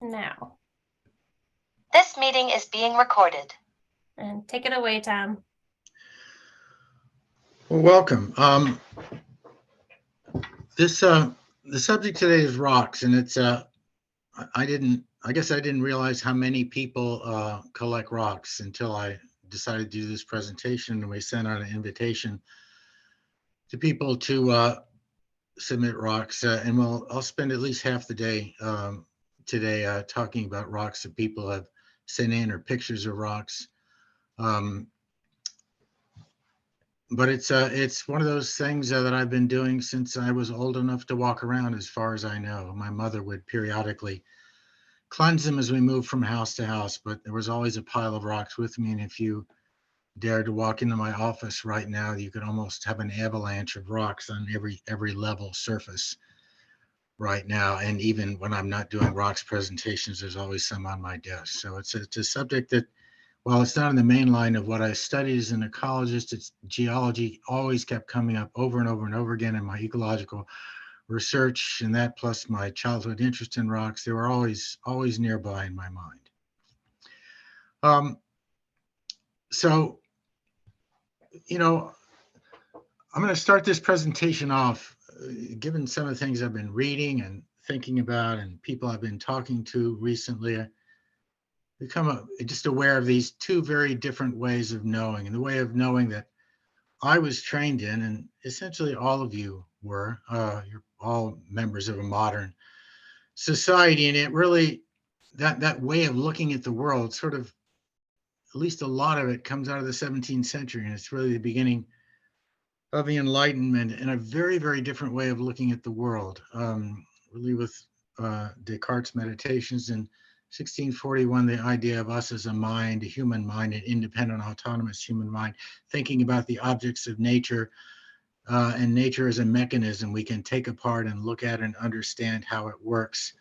Now. This meeting is being recorded. And take it away, Tom. Well, welcome. The subject today is rocks, and it's I guess I didn't realize how many people collect rocks until I decided to do this presentation, and we sent out an invitation to people to submit rocks, and I'll spend at least half the day today talking about rocks that people have sent in or pictures of rocks. But it's one of those things that I've been doing since I was old enough to walk around, as far as I know. My mother would periodically cleanse them as we moved from house to house, but there was always a pile of rocks with me. And if you dared to walk into my office right now, you could almost have an avalanche of rocks on every level surface right now. And even when I'm not doing rocks presentations, there's always some on my desk. So it's a subject that, while it's not in the main line of what I studied as an ecologist, it's geology always kept coming up over and over and over again in my ecological research, and that plus my childhood interest in rocks, they were always nearby in my mind. So, you know, I'm going to start this presentation off, given some of the things I've been reading and thinking about and people I've been talking to recently. Become just aware of these two very different ways of knowing, and the way of knowing that I was trained in, and essentially all of you were, you're all members of a modern society, and it really, that way of looking at the world, sort of, at least a lot of it comes out of the 17th century, and it's really the beginning of the Enlightenment, and a very, very different way of looking at the world, really with Descartes' meditations in 1641, the idea of us as a mind, a human mind, an independent, autonomous human mind, thinking about the objects of nature, and nature as a mechanism we can take apart and look at and understand how it works.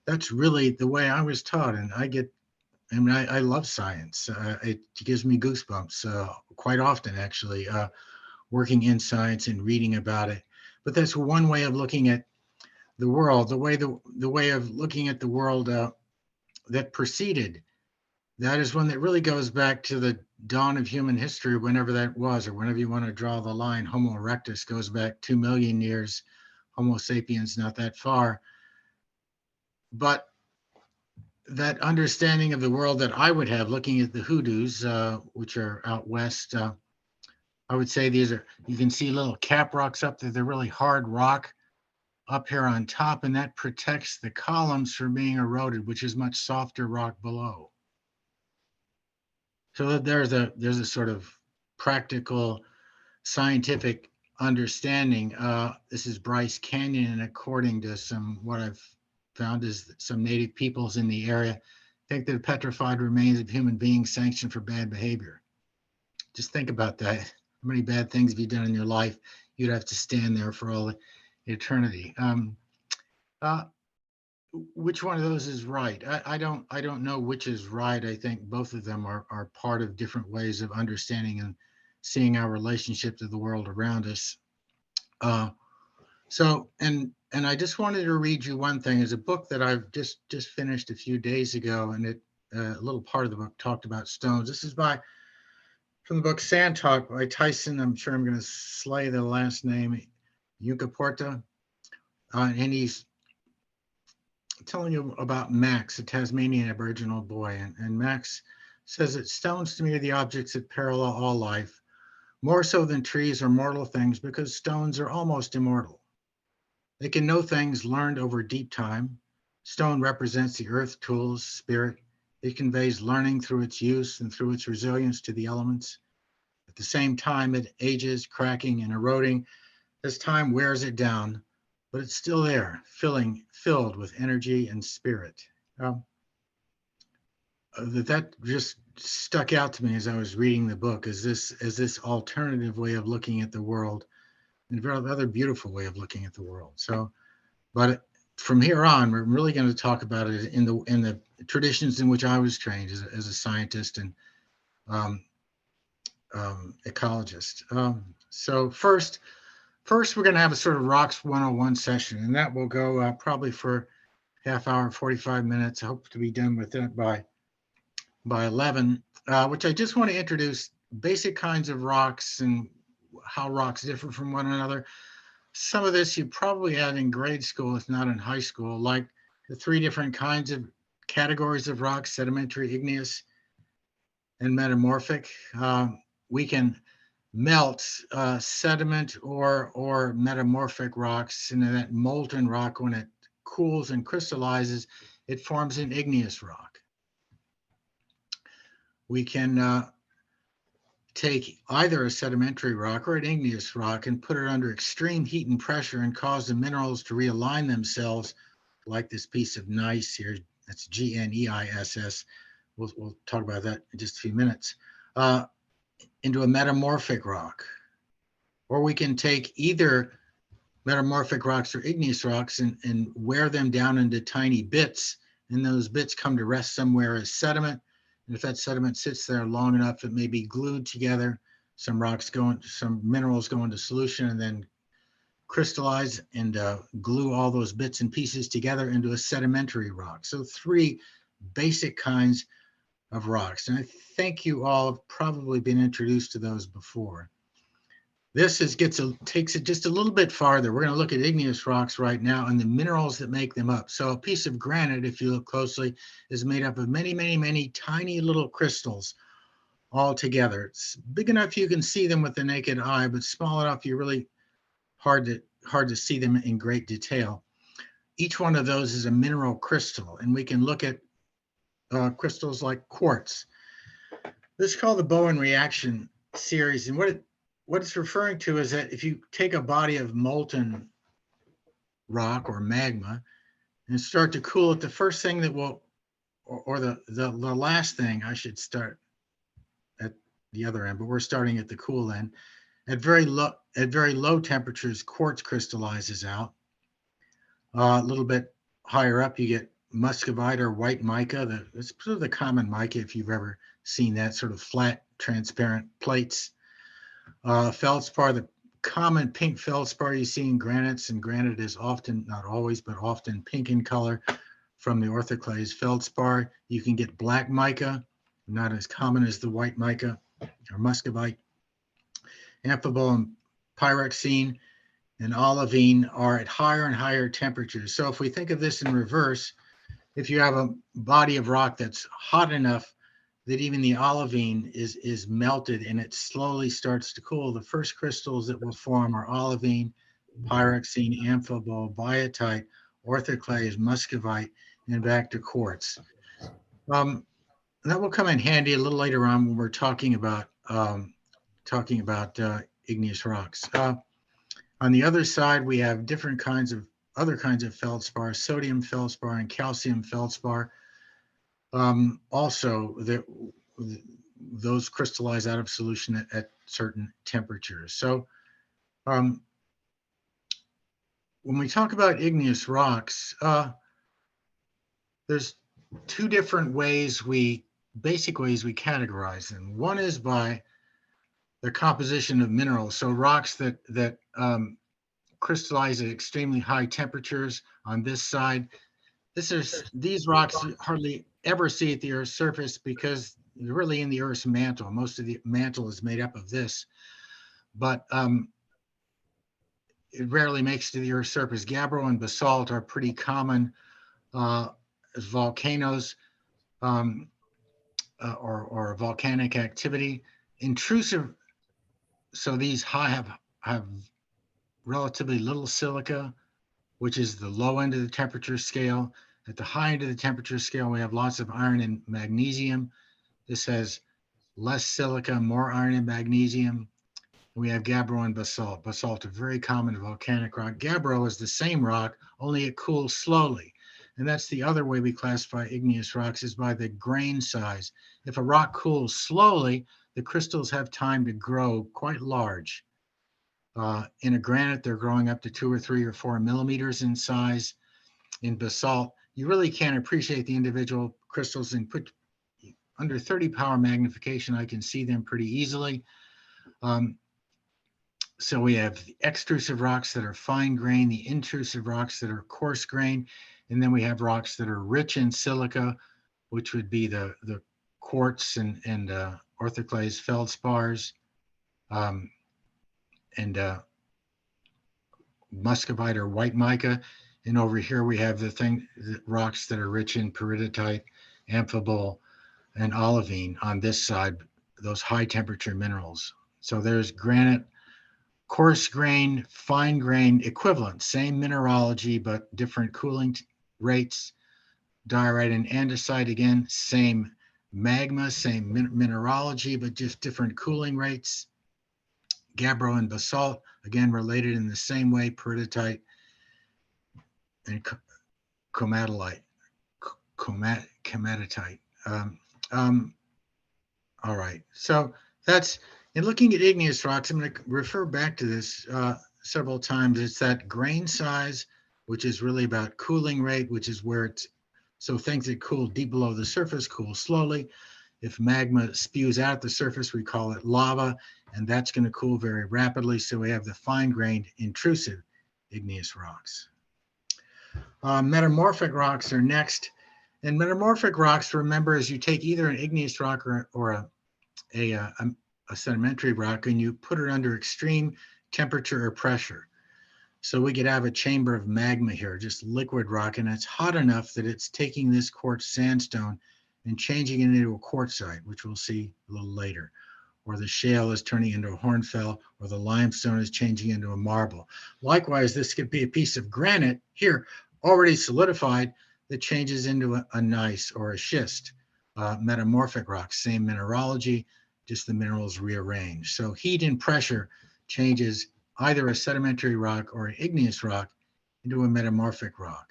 That's really the way I was taught, and I love science. It gives me goosebumps quite often, actually, working in science and reading about it. But that's one way of looking at the world. The way of looking at the world that preceded that is one that really goes back to the dawn of human history, whenever that was, or whenever you want to draw the line. Homo erectus goes back 2 million years, Homo sapiens not that far. But that understanding of the world that I would have, looking at the hoodoos, which are out west, I would say these are, you can see little cap rocks up there. They're really hard rock up here on top, and that protects the columns from being eroded, which is much softer rock below. So there's a sort of practical scientific understanding. This is Bryce Canyon, and according to what I've found is some native peoples in the area think that petrified remains of human beings sanctioned for bad behavior. Just think about that. How many bad things have you done in your life? You'd have to stand there for all eternity. Which one of those is right? I don't know which is right. I think both of them are part of different ways of understanding and seeing our relationship to the world around us. And I just wanted to read you one thing. It's a book that I've just finished a few days ago, and a little part of the book talked about stones. This is from the book Sand Talk by Tyson. I'm sure I'm going to slay the last name, Yucaporta, and he's telling you about Max, a Tasmanian Aboriginal boy. And Max says that stones to me are the objects that parallel all life, more so than trees or mortal things, because stones are almost immortal. They can know things learned over deep time. Stone represents the earth tools, spirit. It conveys learning through its use and through its resilience to the elements. At the same time, it ages, cracking and eroding as time wears it down, but it's still there, filled with energy and spirit. That just stuck out to me as I was reading the book, as this alternative way of looking at the world, and a very other beautiful way of looking at the world. So, but from here on, we're really going to talk about it in the traditions in which I was trained as a scientist and ecologist. So first, we're going to have a sort of Rocks 101 session, and that will go probably for half hour, 45 minutes. I hope to be done with it by 11, which I just want to introduce basic kinds of rocks and how rocks differ from one another. Some of this you probably had in grade school, if not in high school, like the 3 different kinds of categories of rocks: sedimentary, igneous, and metamorphic. We can melt sediment or metamorphic rocks, and that molten rock, when it cools and crystallizes, it forms an igneous rock. We can take either a sedimentary rock or an igneous rock and put it under extreme heat and pressure and cause the minerals to realign themselves, like this piece of gneiss here. That's GNEISS. We'll talk about that in just a few minutes. Into a metamorphic rock. Or we can take either metamorphic rocks or igneous rocks and wear them down into tiny bits, and those bits come to rest somewhere as sediment. And if that sediment sits there long enough, it may be glued together. Some minerals go into solution and then crystallize and glue all those bits and pieces together into a sedimentary rock. So 3 basic kinds of rocks. And I think you all have probably been introduced to those before. This takes it just a little bit farther. We're going to look at igneous rocks right now and the minerals that make them up. So a piece of granite, if you look closely, is made up of many, many, many tiny little crystals all together. It's big enough you can see them with the naked eye, but small enough you're really hard to see them in great detail. Each one of those is a mineral crystal, and we can look at crystals like quartz. This is called the Bowen reaction series, and what it's referring to is that if you take a body of molten rock or magma and start to cool it, the first thing that will, or the last thing, I should start at the other end, but we're starting at the cool end. At very low temperatures, quartz crystallizes out. A little bit higher up, you get muscovite or white mica. It's sort of the common mica, if you've ever seen that, sort of flat, transparent plates. Feldspar, the common pink feldspar you see in granites, and granite is often, not always, but often pink in color from the orthoclase. Feldspar, you can get black mica, not as common as the white mica or muscovite. Amphibole and pyroxene and olivine are at higher and higher temperatures. So if we think of this in reverse, if you have a body of rock that's hot enough that even the olivine is melted and it slowly starts to cool, the first crystals that will form are olivine, pyroxene, amphibole, biotite, orthoclase, muscovite, and back to quartz. That will come in handy a little later on when we're talking about igneous rocks. On the other side, we have other kinds of feldspar, sodium feldspar and calcium feldspar. Also, those crystallize out of solution at certain temperatures. So when we talk about igneous rocks, there's 2 different basic ways we categorize them. One is by the composition of minerals. So rocks that crystallize at extremely high temperatures on this side. These rocks you hardly ever see at the Earth's surface because they're really in the Earth's mantle. Most of the mantle is made up of this, but it rarely makes it to the Earth's surface. Gabbro and basalt are pretty common as volcanoes or volcanic activity. Intrusive, so these have relatively little silica, which is the low end of the temperature scale. At the high end of the temperature scale, we have lots of iron and magnesium. This has less silica, more iron and magnesium. We have gabbro and basalt. Basalt, a very common volcanic rock. Gabbro is the same rock, only it cools slowly. And that's the other way we classify igneous rocks, is by the grain size. If a rock cools slowly, the crystals have time to grow quite large. In a granite, they're growing up to 2 or 3 or 4 millimeters in size. In basalt, you really can't appreciate the individual crystals, and put under 30 power magnification, I can see them pretty easily. So we have the extrusive rocks that are fine grain, the intrusive rocks that are coarse grain. And then we have rocks that are rich in silica, which would be the quartz and orthoclase feldspars, and muscovite or white mica. And over here we have the rocks that are rich in peridotite, amphibole, and olivine on this side, those high temperature minerals. So there's granite, coarse grain, fine grain equivalent, same mineralogy, but different cooling rates. Diorite and andesite, again, same magma, same mineralogy, but just different cooling rates. Gabbro and basalt, again, related in the same way, peridotite and comatolite, comatitite. All right, so that's, in looking at igneous rocks, I'm going to refer back to this several times. It's that grain size, which is really about cooling rate, which is where it's, so things that cool deep below the surface cool slowly. If magma spews out the surface, we call it lava, and that's going to cool very rapidly. So we have the fine-grained intrusive igneous rocks. Metamorphic rocks are next. And metamorphic rocks, remember, is you take either an igneous rock or a sedimentary rock and you put it under extreme temperature or pressure. So we could have a chamber of magma here, just liquid rock, and it's hot enough that it's taking this quartz sandstone and changing it into a quartzite, which we'll see a little later. Or the shale is turning into a hornfels, or the limestone is changing into a marble. Likewise, this could be a piece of granite here, already solidified, that changes into a gneiss or a schist. Metamorphic rocks, same mineralogy, just the minerals rearranged. So heat and pressure changes either a sedimentary rock or an igneous rock into a metamorphic rock.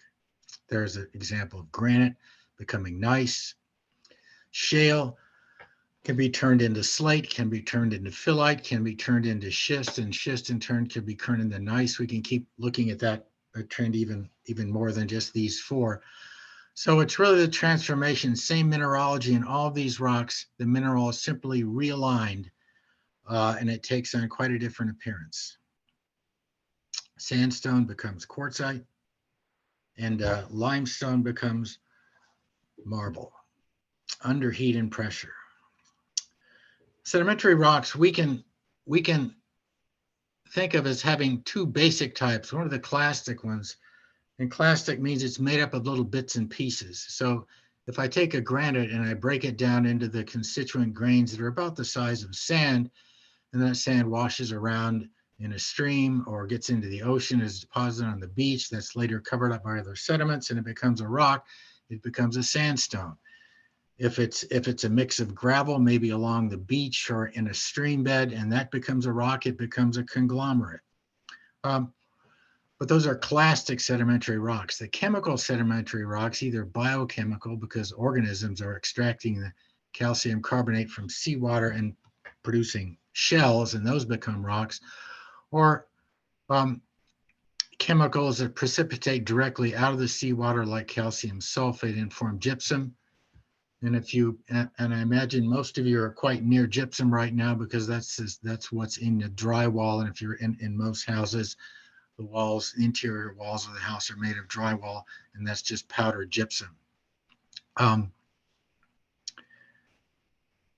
There's an example of granite becoming gneiss. Shale can be turned into slate, can be turned into phyllite, can be turned into schist, and schist in turn can be turned into gneiss. We can keep looking at that trend even more than just these four. So it's really the transformation, same mineralogy in all of these rocks. The mineral is simply realigned, and it takes on quite a different appearance. Sandstone becomes quartzite, and limestone becomes marble under heat and pressure. Sedimentary rocks we can think of as having two basic types. One of the clastic ones, and clastic means it's made up of little bits and pieces. So if I take a granite and I break it down into the constituent grains that are about the size of sand, and that sand washes around in a stream or gets into the ocean, is deposited on the beach, that's later covered up by other sediments, and it becomes a rock, it becomes a sandstone. If it's a mix of gravel, maybe along the beach or in a stream bed, and that becomes a rock, it becomes a conglomerate. But those are clastic sedimentary rocks. The chemical sedimentary rocks, either biochemical, because organisms are extracting the calcium carbonate from seawater and producing shells, and those become rocks, or chemicals that precipitate directly out of the seawater like calcium sulfate and form gypsum. And I imagine most of you are quite near gypsum right now, because that's what's in the drywall. And if you're in most houses, the walls, the interior walls of the house are made of drywall, and that's just powdered gypsum.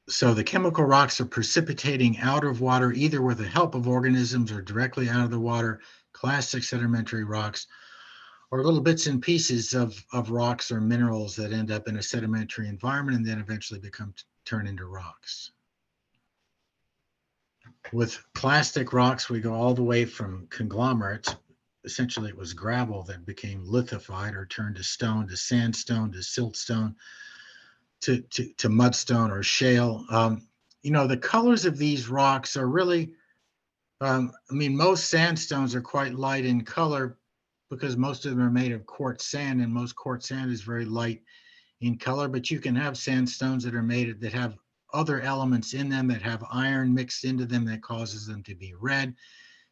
So the chemical rocks are precipitating out of water, either with the help of organisms or directly out of the water, classic sedimentary rocks, or little bits and pieces of rocks or minerals that end up in a sedimentary environment and then eventually turn into rocks. With clastic rocks, we go all the way from conglomerates. Essentially, it was gravel that became lithified or turned to stone, to sandstone, to siltstone, to mudstone or shale. The colors of these rocks are really, most sandstones are quite light in color because most of them are made of quartz sand, and most quartz sand is very light in color, but you can have sandstones that have other elements in them, that have iron mixed into them that causes them to be red.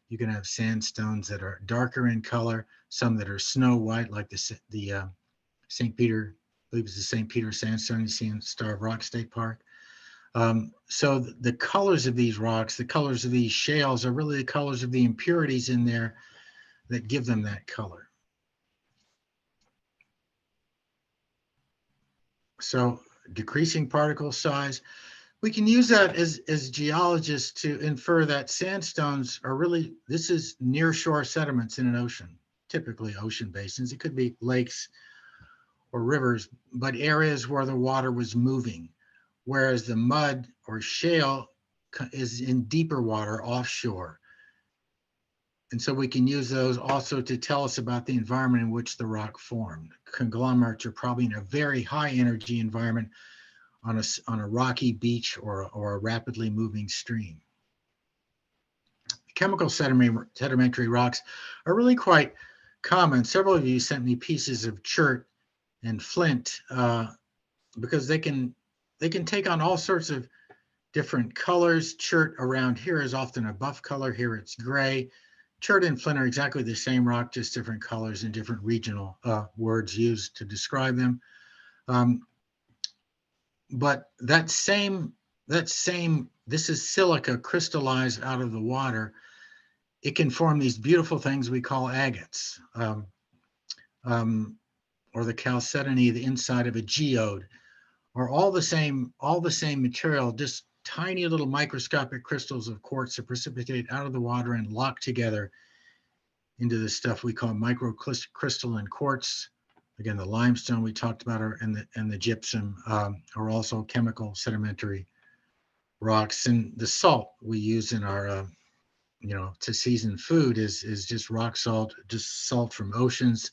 You can have sandstones that are darker in color, some that are snow white, like the St. Peter, I believe it's the St. Peter sandstone you see in Starved Rock State Park. So the colors of these rocks, the colors of these shales are really the colors of the impurities in there that give them that color. So decreasing particle size. We can use that as geologists to infer that sandstones are really, this is near shore sediments in an ocean, typically ocean basins. It could be lakes or rivers, but areas where the water was moving, whereas the mud or shale is in deeper water offshore. And so we can use those also to tell us about the environment in which the rock formed. Conglomerates are probably in a very high energy environment on a rocky beach or a rapidly moving stream. Chemical sedimentary rocks are really quite common. Several of you sent me pieces of chert and flint because they can take on all sorts of different colors. Chert around here is often a buff color. Here it's gray. Chert and flint are exactly the same rock, just different colors and different regional words used to describe them. But that same, this is silica crystallized out of the water. It can form these beautiful things we call agates, or the chalcedony, the inside of a geode, or all the same material, just tiny little microscopic crystals of quartz that precipitate out of the water and lock together into the stuff we call microcrystalline quartz. Again, the limestone we talked about and the gypsum are also chemical sedimentary rocks. And the salt we use in our, to season food is just rock salt, just salt from oceans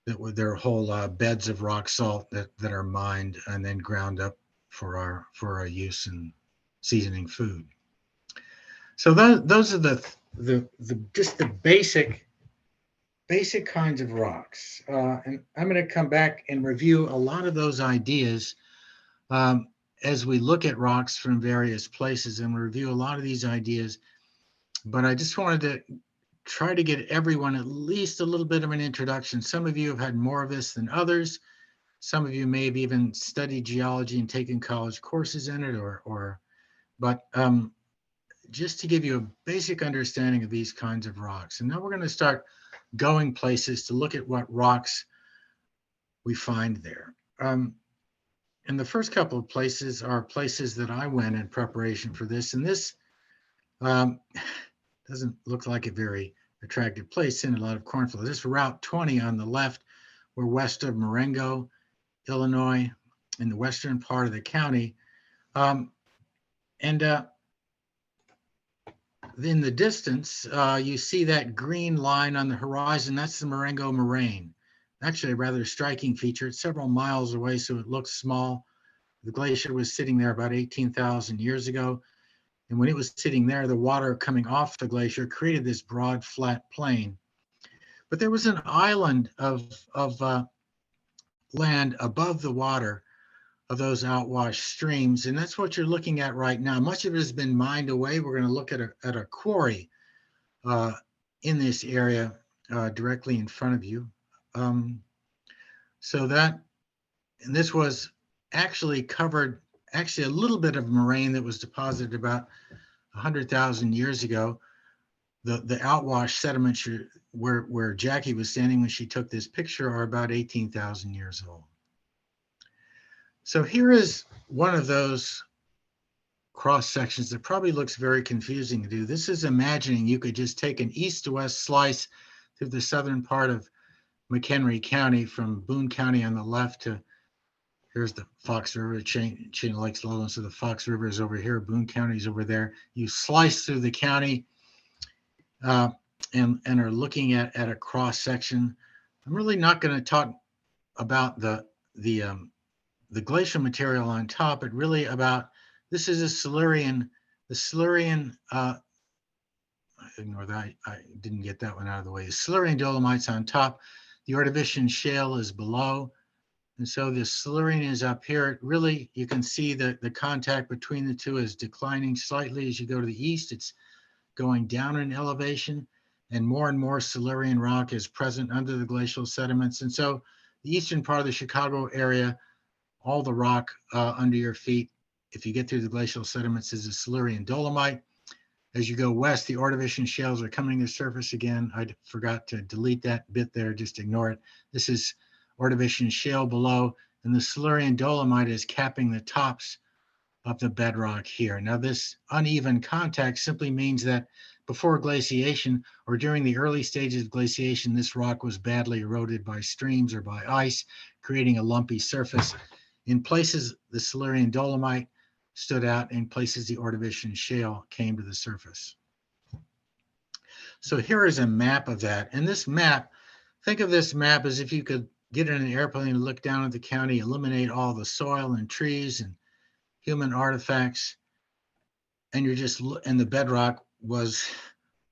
that with their whole beds of rock salt that are mined and then ground up for our use in seasoning food. So those are the just the basic kinds of rocks. And I'm going to come back and review a lot of those ideas as we look at rocks from various places and review a lot of these ideas. But I just wanted to try to get everyone at least a little bit of an introduction. Some of you have had more of this than others. Some of you may have even studied geology and taken college courses in it, but just to give you a basic understanding of these kinds of rocks. And now we're going to start going places to look at what rocks we find there. And the first couple of places are places that I went in preparation for this. And this doesn't look like a very attractive place in a lot of cornfields. This Route 20 on the left, we're west of Marengo, Illinois, in the western part of the county. In the distance, you see that green line on the horizon. That's the Marengo Moraine. Actually, a rather striking feature. It's several miles away, so it looks small. The glacier was sitting there about 18,000 years ago. And when it was sitting there, the water coming off the glacier created this broad, flat plain. But there was an island of land above the water of those outwash streams. And that's what you're looking at right now. Much of it has been mined away. We're going to look at a quarry in this area directly in front of you. And this was actually covered, a little bit of moraine that was deposited about 100,000 years ago. The outwash sediments where Jackie was standing when she took this picture are about 18,000 years old. So here is one of those cross sections that probably looks very confusing to do. This is imagining you could just take an east to west slice through the southern part of McHenry County from Boone County on the left to, here's the Fox River, Chain Lakes Lowlands. So the Fox River is over here, Boone County is over there. You slice through the county and are looking at a cross section. I'm really not going to talk about the glacial material on top, but really about, this is a Silurian, ignore that, I didn't get that one out of the way. The Silurian dolomites on top, the Ordovician shale is below. And so the Silurian is up here. Really, you can see that the contact between the two is declining slightly as you go to the east. It's going down in elevation, and more Silurian rock is present under the glacial sediments. And so the eastern part of the Chicago area, all the rock under your feet, if you get through the glacial sediments, is a Silurian dolomite. As you go west, the Ordovician shales are coming to the surface again. I forgot to delete that bit there, just ignore it. This is Ordovician shale below, and the Silurian dolomite is capping the tops of the bedrock here. Now, this uneven contact simply means that before glaciation or during the early stages of glaciation, this rock was badly eroded by streams or by ice, creating a lumpy surface. In places, the Silurian dolomite stood out. In places, the Ordovician shale came to the surface. So here is a map of that. And this map, think of this map as if you could get in an airplane and look down at the county, eliminate all the soil and trees and human artifacts, and and the bedrock was,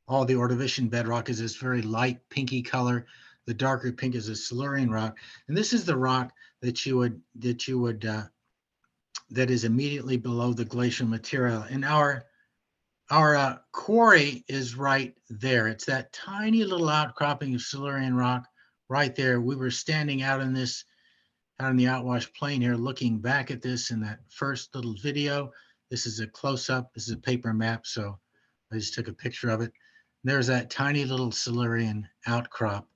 all the Ordovician bedrock is this very light pinky color. The darker pink is a Silurian rock, and this is the rock that that is immediately below the glacial material. And our quarry is right there. It's that tiny little outcropping of Silurian rock right there. We were standing out in the outwash plain here, looking back at this in that first little video. This is a close-up. This is a paper map, so I just took a picture of it. There's that tiny little Silurian outcrop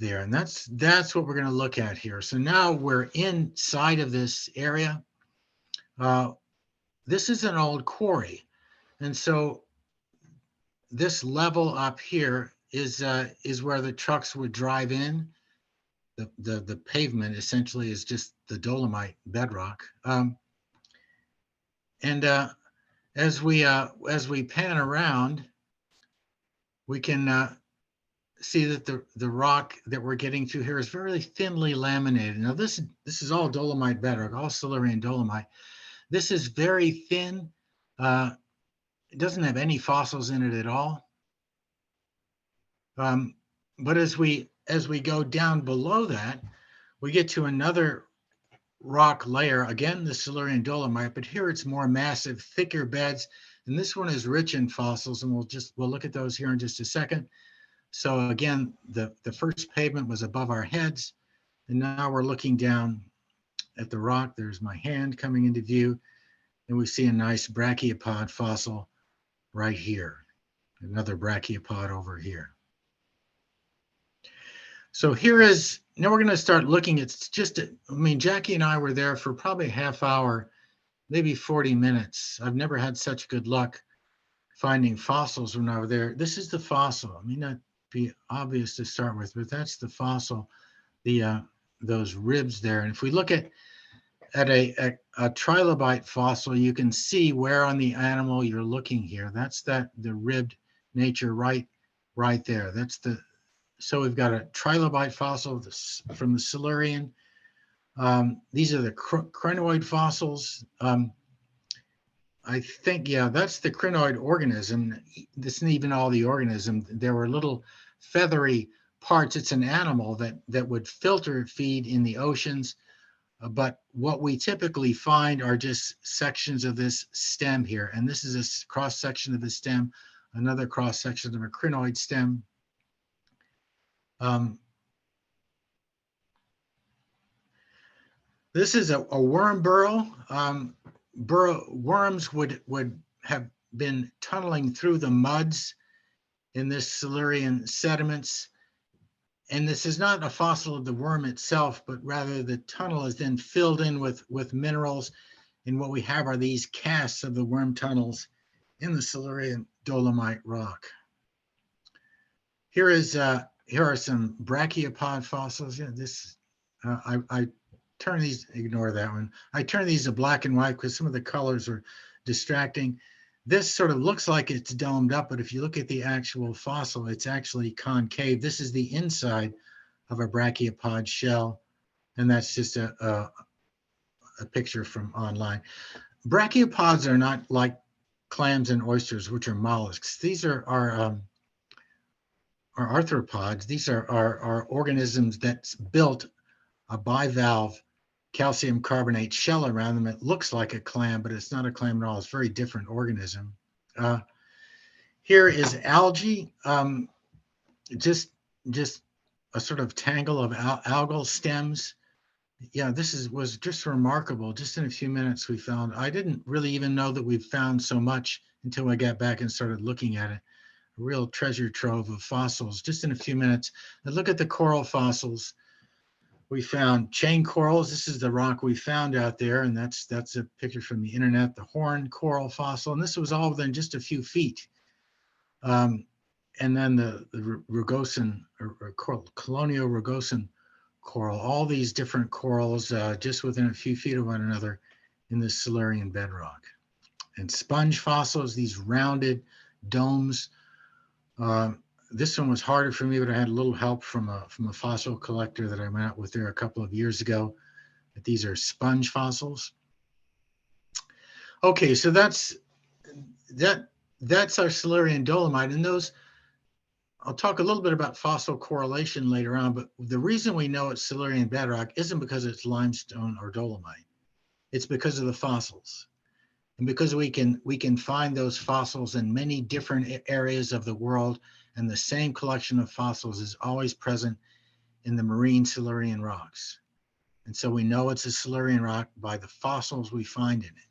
there, and that's what we're going to look at here. So now we're inside of this area. This is an old quarry, and so this level up here is where the trucks would drive in. The pavement essentially is just the dolomite bedrock. As we pan around, we can see that the rock that we're getting to here is very thinly laminated. Now this is all dolomite bedrock, all Silurian dolomite. This is very thin. It doesn't have any fossils in it at all. But as we go down below that, we get to another rock layer, again, the Silurian dolomite, but here it's more massive, thicker beds. And this one is rich in fossils, and we'll look at those here in just a second. So again, the first pavement was above our heads, and now we're looking down at the rock. There's my hand coming into view, and we see a nice brachiopod fossil right here. Another brachiopod over here. So now we're going to start looking at Jackie and I were there for probably a half hour, maybe 40 minutes. I've never had such good luck finding fossils when I was there. This is the fossil. It may not be obvious to start with, but that's the fossil, those ribs there. And if we look at a trilobite fossil, you can see where on the animal you're looking here. That's the ribbed nature right there. So we've got a trilobite fossil from the Silurian. These are the crinoid fossils. I think, yeah, that's the crinoid organism. This isn't even all the organism. There were little feathery parts. It's an animal that would filter feed in the oceans. But what we typically find are just sections of this stem here. And this is a cross section of the stem, another cross section of a crinoid stem. This is a worm burrow. Worms would have been tunneling through the muds in this Silurian sediments. And this is not a fossil of the worm itself, but rather the tunnel is then filled in with minerals. And what we have are these casts of the worm tunnels in the Silurian dolomite rock. Here are some brachiopod fossils. Yeah, I turn these, ignore that one. I turn these to black and white because some of the colors are distracting. This sort of looks like it's domed up, but if you look at the actual fossil, it's actually concave. This is the inside of a brachiopod shell, and that's just a picture from online. Brachiopods are not like clams and oysters, which are mollusks. These are arthropods. These are organisms that's built a bivalve calcium carbonate shell around them. It looks like a clam, but it's not a clam at all. It's a very different organism. Here is algae, just a sort of tangle of algal stems. Yeah, this was just remarkable. Just in a few minutes we found, I didn't really even know that we'd found so much until I got back and started looking at it. A real treasure trove of fossils just in a few minutes. And look at the coral fossils. We found chain corals. This is the rock we found out there, and that's a picture from the internet, the horn coral fossil, and this was all within just a few feet. And then the rugosan or colonial rugosan coral, all these different corals just within a few feet of one another in the Silurian bedrock. And sponge fossils, these rounded domes. This one was harder for me, but I had a little help from a fossil collector that I went out with there a couple of years ago. But these are sponge fossils. Okay, so that's our Silurian dolomite, and those. I'll talk a little bit about fossil correlation later on, but the reason we know it's Silurian bedrock isn't because it's limestone or dolomite. It's because of the fossils. And because we can find those fossils in many different areas of the world, and the same collection of fossils is always present in the marine Silurian rocks. And so we know it's a Silurian rock by the fossils we find in it.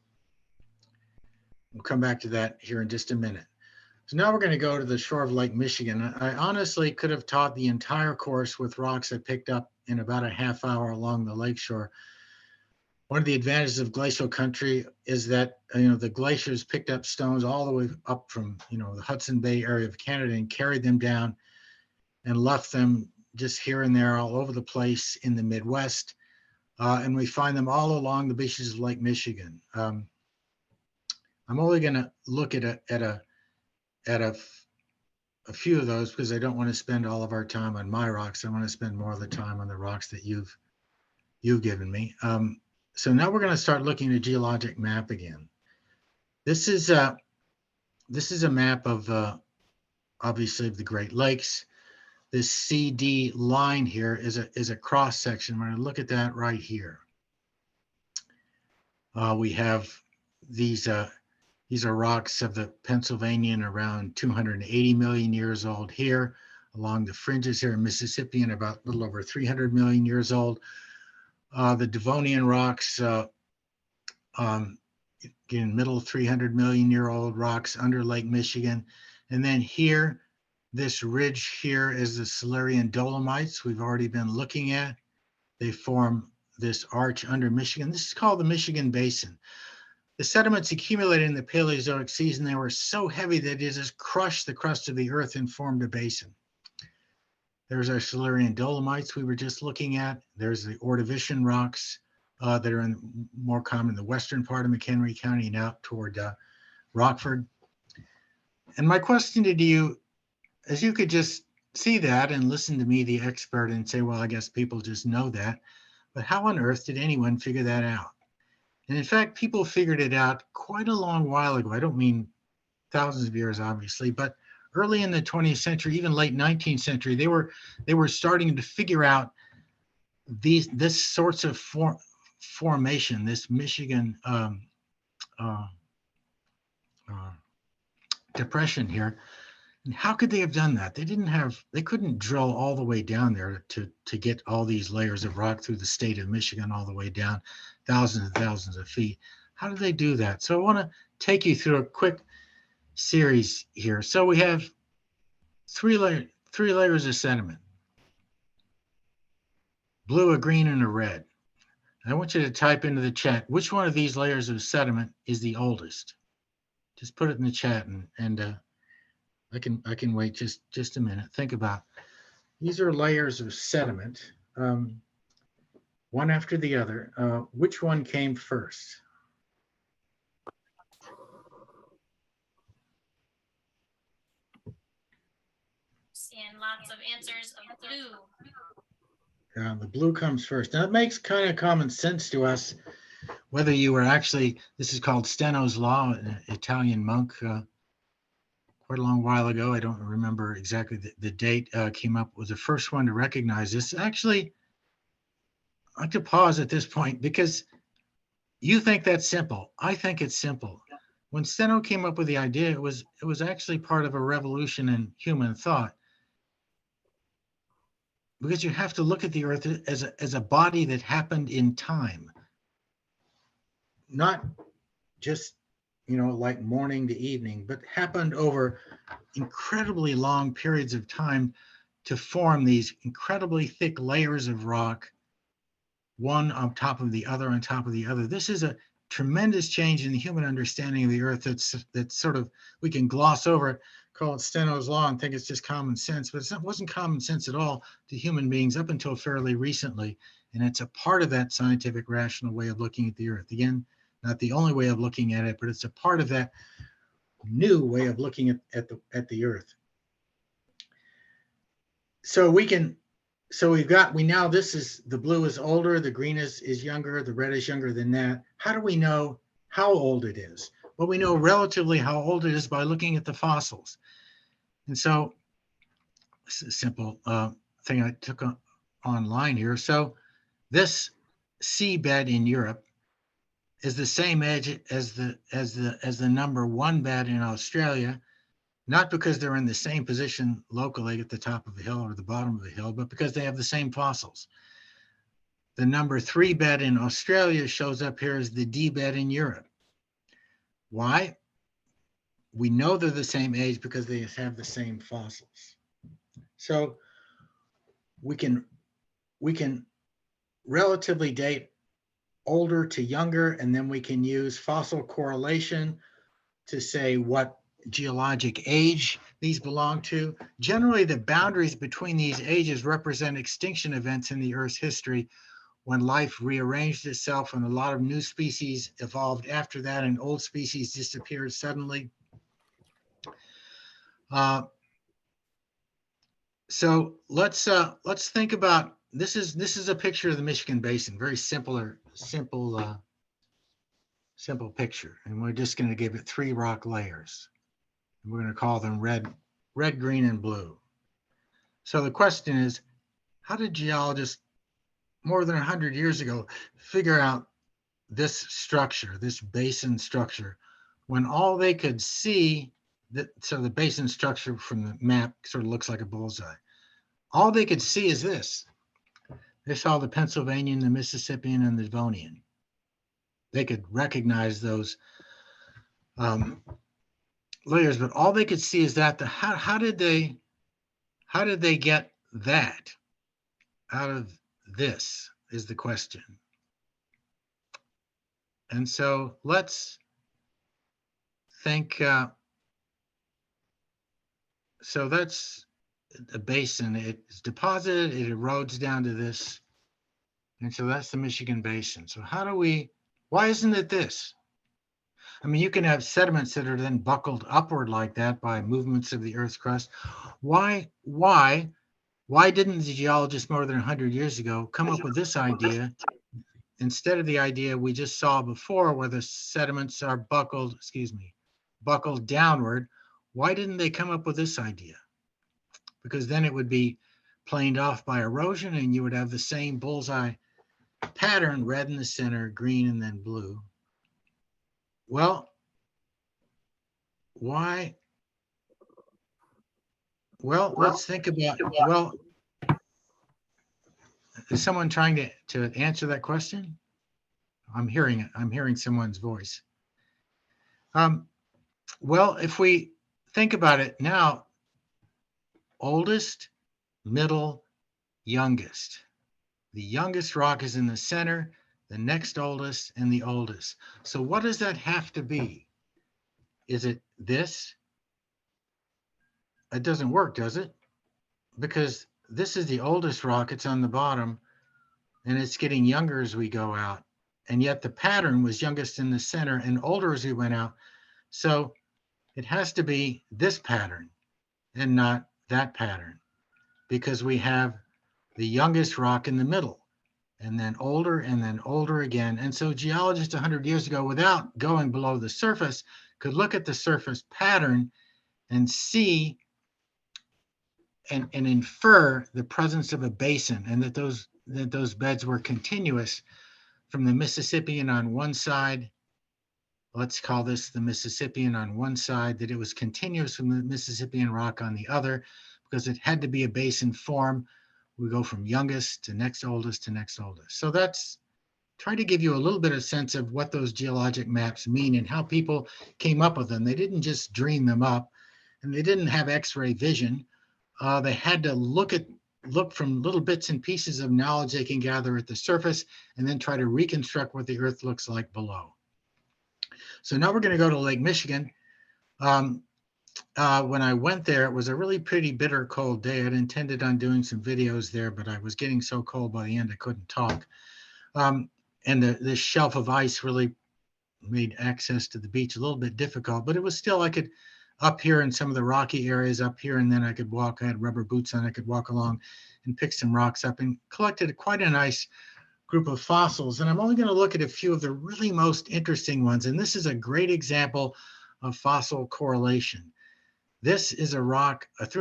We'll come back to that here in just a minute. So now we're going to go to the shore of Lake Michigan. I honestly could have taught the entire course with rocks I picked up in about a half hour along the lakeshore. One of the advantages of glacial country is that, the glaciers picked up stones all the way up from, the Hudson Bay area of Canada and carried them down and left them just here and there all over the place in the Midwest. And we find them all along the beaches of Lake Michigan. I'm only going to look at a few of those because I don't want to spend all of our time on my rocks. I want to spend more of the time on the rocks that you've given me. So now we're going to start looking at a geologic map again. This is a map of obviously of the Great Lakes. This CD line here is a cross section. We're going to look at that right here. We have these are rocks of the Pennsylvanian around 280 million years old here, along the fringes here in Mississippi, and about a little over 300 million years old. The Devonian rocks, again, middle 300 million year old rocks under Lake Michigan. And then here, this ridge here is the Silurian dolomites we've already been looking at. They form this arch under Michigan. This is called the Michigan Basin. The sediments accumulated in the Paleozoic season, they were so heavy that it just crushed the crust of the earth and formed a basin. There's our Silurian dolomites we were just looking at. There's the Ordovician rocks that are more common in the western part of McHenry County and out toward Rockford. And my question to you, as you could just see that and listen to me, the expert, and say, well, I guess people just know that, but how on earth did anyone figure that out? And in fact, people figured it out quite a long while ago. I don't mean thousands of years, obviously, but early in the 20th century, even late 19th century, they were starting to figure out this sorts of formation, this Michigan depression here. And how could they have done that? They couldn't drill all the way down there to get all these layers of rock through the state of Michigan all the way down thousands and thousands of feet. How did they do that? So I want to take you through a quick series here. So we have three layers of sediment: blue, a green, and a red. And I want you to type into the chat which one of these layers of sediment is the oldest. Just put it in the chat, and I can wait just a minute. Think about it. These are layers of sediment, one after the other. Which one came first? Seeing lots of answers of blue. The blue comes first. Now it makes kind of common sense to us, whether you were actually, this is called Steno's Law, an Italian monk quite a long while ago. I don't remember exactly the date, came up with the first one to recognize this. Actually, I like to pause at this point because you think that's simple. I think it's simple. When Steno came up with the idea, it was actually part of a revolution in human thought. Because you have to look at the earth as a body that happened in time, not just, like morning to evening, but happened over incredibly long periods of time to form these incredibly thick layers of rock one on top of the other on top of the other. This is a tremendous change in the human understanding of the earth that's sort of, we can gloss over it, call it Steno's law and think it's just common sense, but it wasn't common sense at all to human beings up until fairly recently. And it's a part of that scientific rational way of looking at the earth. Again, not the only way of looking at it, but it's a part of that new way of looking at the earth. So we now, this is, the blue is older, the green is younger, the red is younger than that. How do we know how old it is? Well, we know relatively how old it is by looking at the fossils. And so this is a simple thing I took online here. So this seabed in Europe is the same age as the number one bed in Australia, not because they're in the same position locally at the top of the hill or the bottom of the hill, but because they have the same fossils. The number 3 bed in Australia shows up here as the D bed in Europe. Why? We know they're the same age because they have the same fossils. So we can relatively date older to younger, and then we can use fossil correlation to say what geologic age these belong to. Generally, the boundaries between these ages represent extinction events in the Earth's history, when life rearranged itself and a lot of new species evolved after that and old species disappeared suddenly. So let's think about, this is a picture of the Michigan Basin, very simple picture, and we're just going to give it 3 rock layers. We're going to call them red, green, and blue. So the question is, how did geologists more than 100 years ago figure out this structure, this basin structure, when all they could see, so the basin structure from the map sort of looks like a bullseye. All they could see is this. They saw the Pennsylvanian, the Mississippian, and the Devonian. They could recognize those layers, but all they could see is that. How did they get that out of this is the question. And so let's think, so that's a basin. It's deposited, it erodes down to this. And so that's the Michigan Basin. So why isn't it this? I mean, you can have sediments that are then buckled upward like that by movements of the Earth's crust. Why didn't the geologists more than 100 years ago come up with this idea instead of the idea we just saw before, where the sediments are buckled downward? Why didn't they come up with this idea? Because then it would be planed off by erosion and you would have the same bullseye pattern, red in the center, green, and then blue. Well, why? Well, let's think about, is someone trying to answer that question? I'm hearing someone's voice. Well, if we think about it now, oldest, middle, youngest. The youngest rock is in the center, the next oldest, and the oldest. So what does that have to be? Is it this? It doesn't work, does it? Because this is the oldest rock, it's on the bottom, and it's getting younger as we go out. And yet the pattern was youngest in the center and older as we went out. So it has to be this pattern and not that pattern, because we have the youngest rock in the middle, and then older again. And so geologists 100 years ago, without going below the surface, could look at the surface pattern and see and infer the presence of a basin, and that those beds were continuous from the Mississippian on one side. Let's call this the Mississippian on one side, that it was continuous from the Mississippian rock on the other, because it had to be a basin form. We go from youngest to next oldest to next oldest. So that's trying to give you a little bit of sense of what those geologic maps mean and how people came up with them. They didn't just dream them up, and they didn't have X-ray vision. They had to look at look from little bits and pieces of knowledge they can gather at the surface and then try to reconstruct what the Earth looks like below. So now we're going to go to Lake Michigan. When I went there, it was a really pretty bitter cold day. I'd intended on doing some videos there, but I was getting so cold by the end I couldn't talk. And this shelf of ice really made access to the beach a little bit difficult, but it was still, I could up here in some of the rocky areas up here, and then I could walk, I had rubber boots on, I could walk along and pick some rocks up and collected quite a nice group of fossils. And I'm only going to look at a few of the really most interesting ones. And this is a great example of fossil correlation. This is a rock, about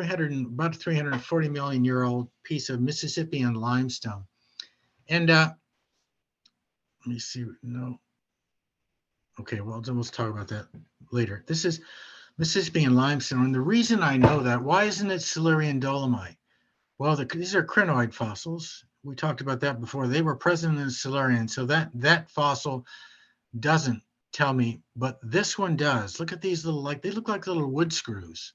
340 million year old piece of Mississippian limestone. And let me see, no. Okay, well, we'll talk about that later. This is Mississippian limestone. And the reason I know that, why isn't it Silurian dolomite? Well, these are crinoid fossils. We talked about that before. They were present in Silurian. So that fossil doesn't tell me, but this one does. Look at these little, they look like little wood screws.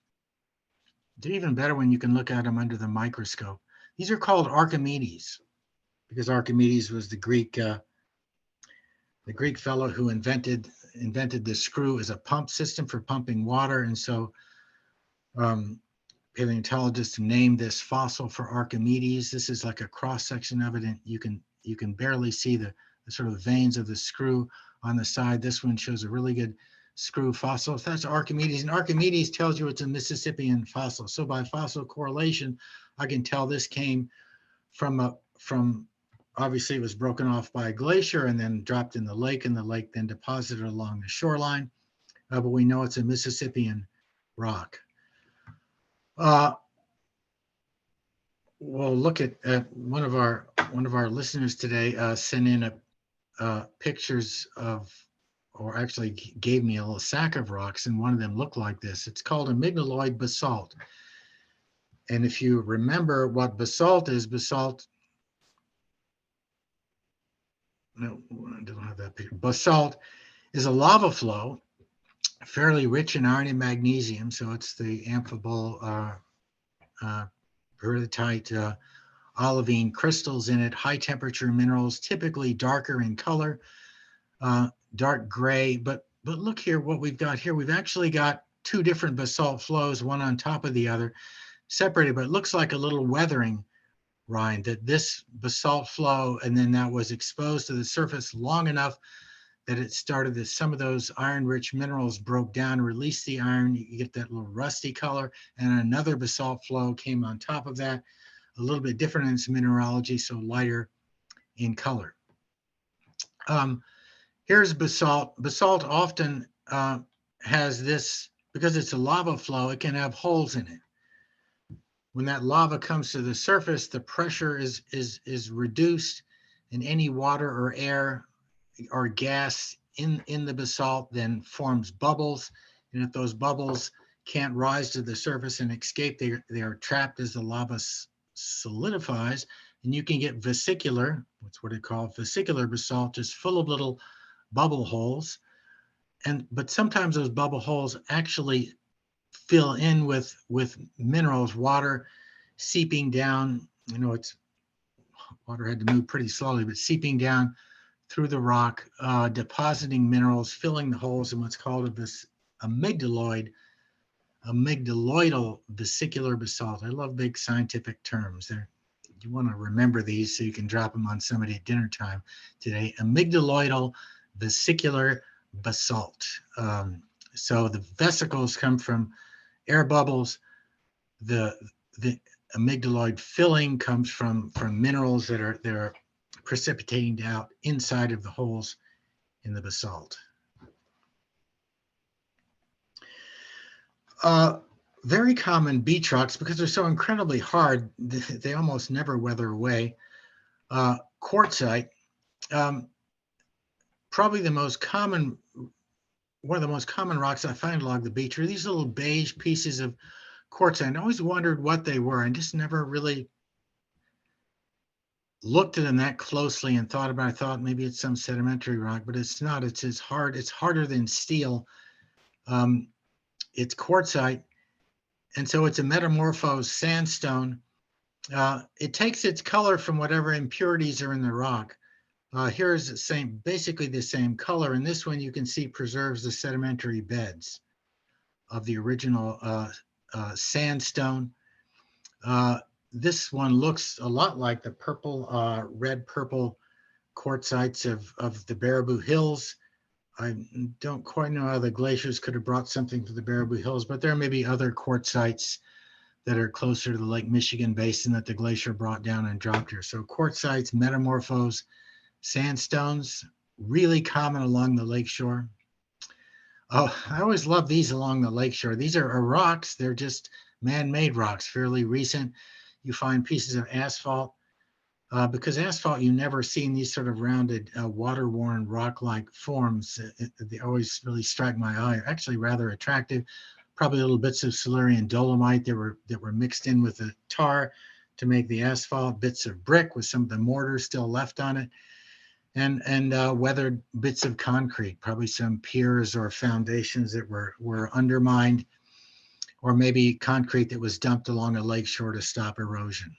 They're even better when you can look at them under the microscope. These are called Archimedes, because Archimedes was the Greek fellow who invented the screw as a pump system for pumping water. And so paleontologists named this fossil for Archimedes. This is like a cross section of it, and you can barely see the sort of veins of the screw on the side. This one shows a really good screw fossil. So that's Archimedes, and Archimedes tells you it's a Mississippian fossil. So by fossil correlation, I can tell this came from obviously it was broken off by a glacier and then dropped in the lake, and the lake then deposited along the shoreline. But we know it's a Mississippian rock. We'll look at one of our listeners today sent in pictures of, or actually gave me a little sack of rocks, and one of them looked like this. It's called amygdaloid basalt. And if you remember what basalt is, no, I don't have that picture. Basalt is a lava flow, fairly rich in iron and magnesium. So it's the amphibole, peridotite, olivine crystals in it, high temperature minerals, typically darker in color, dark gray. But look here, what we've got here, we've actually got two different basalt flows, one on top of the other, separated, but it looks like a little weathering rind, that this basalt flow, and then that was exposed to the surface long enough that it started that some of those iron-rich minerals broke down, released the iron, you get that little rusty color, and another basalt flow came on top of that, a little bit different in its mineralogy, so lighter in color. Here's basalt. Basalt often has this, because it's a lava flow, it can have holes in it. When that lava comes to the surface, the pressure is reduced, and any water or air or gas in the basalt then forms bubbles. And if those bubbles can't rise to the surface and escape, they are trapped as the lava solidifies, and you can get vesicular, that's what they call vesicular basalt, just full of little bubble holes. But sometimes those bubble holes actually fill in with minerals, water seeping down. You know, water had to move pretty slowly, but seeping down through the rock, depositing minerals, filling the holes in what's called this amygdaloidal vesicular basalt. I love big scientific terms. You want to remember these so you can drop them on somebody at dinner time today. Amygdaloidal vesicular basalt. So the vesicles come from air bubbles. The amygdaloid filling comes from minerals that are precipitating out inside of the holes in the basalt. Very common beach rocks, because they're so incredibly hard, they almost never weather away. Quartzite, probably one of the most common rocks I find along the beach are these little beige pieces of quartzite. I always wondered what they were, and just never really looked at them that closely and thought about it. I thought maybe it's some sedimentary rock, but it's not. It's harder than steel. It's quartzite, and so it's a metamorphosed sandstone. It takes its color from whatever impurities are in the rock. Here's the same, basically the same color. And this one you can see preserves the sedimentary beds of the original sandstone. This one looks a lot like the purple, red purple quartzites of the Baraboo Hills. I don't quite know how the glaciers could have brought something to the Baraboo Hills, but there may be other quartzites that are closer to the Lake Michigan basin that the glacier brought down and dropped here. So quartzites, metamorphose, sandstones, really common along the lakeshore. Oh, I always love these along the lakeshore. These are rocks. They're just man-made rocks, fairly recent. You find pieces of asphalt. Because asphalt, you never see in these sort of rounded, water-worn rock-like forms. They always really strike my eye. Actually, rather attractive. Probably little bits of Silurian dolomite that were mixed in with the tar to make the asphalt. Bits of brick with some of the mortar still left on it, and weathered bits of concrete. Probably some piers or foundations that were undermined, or maybe concrete that was dumped along a lake shore to stop erosion.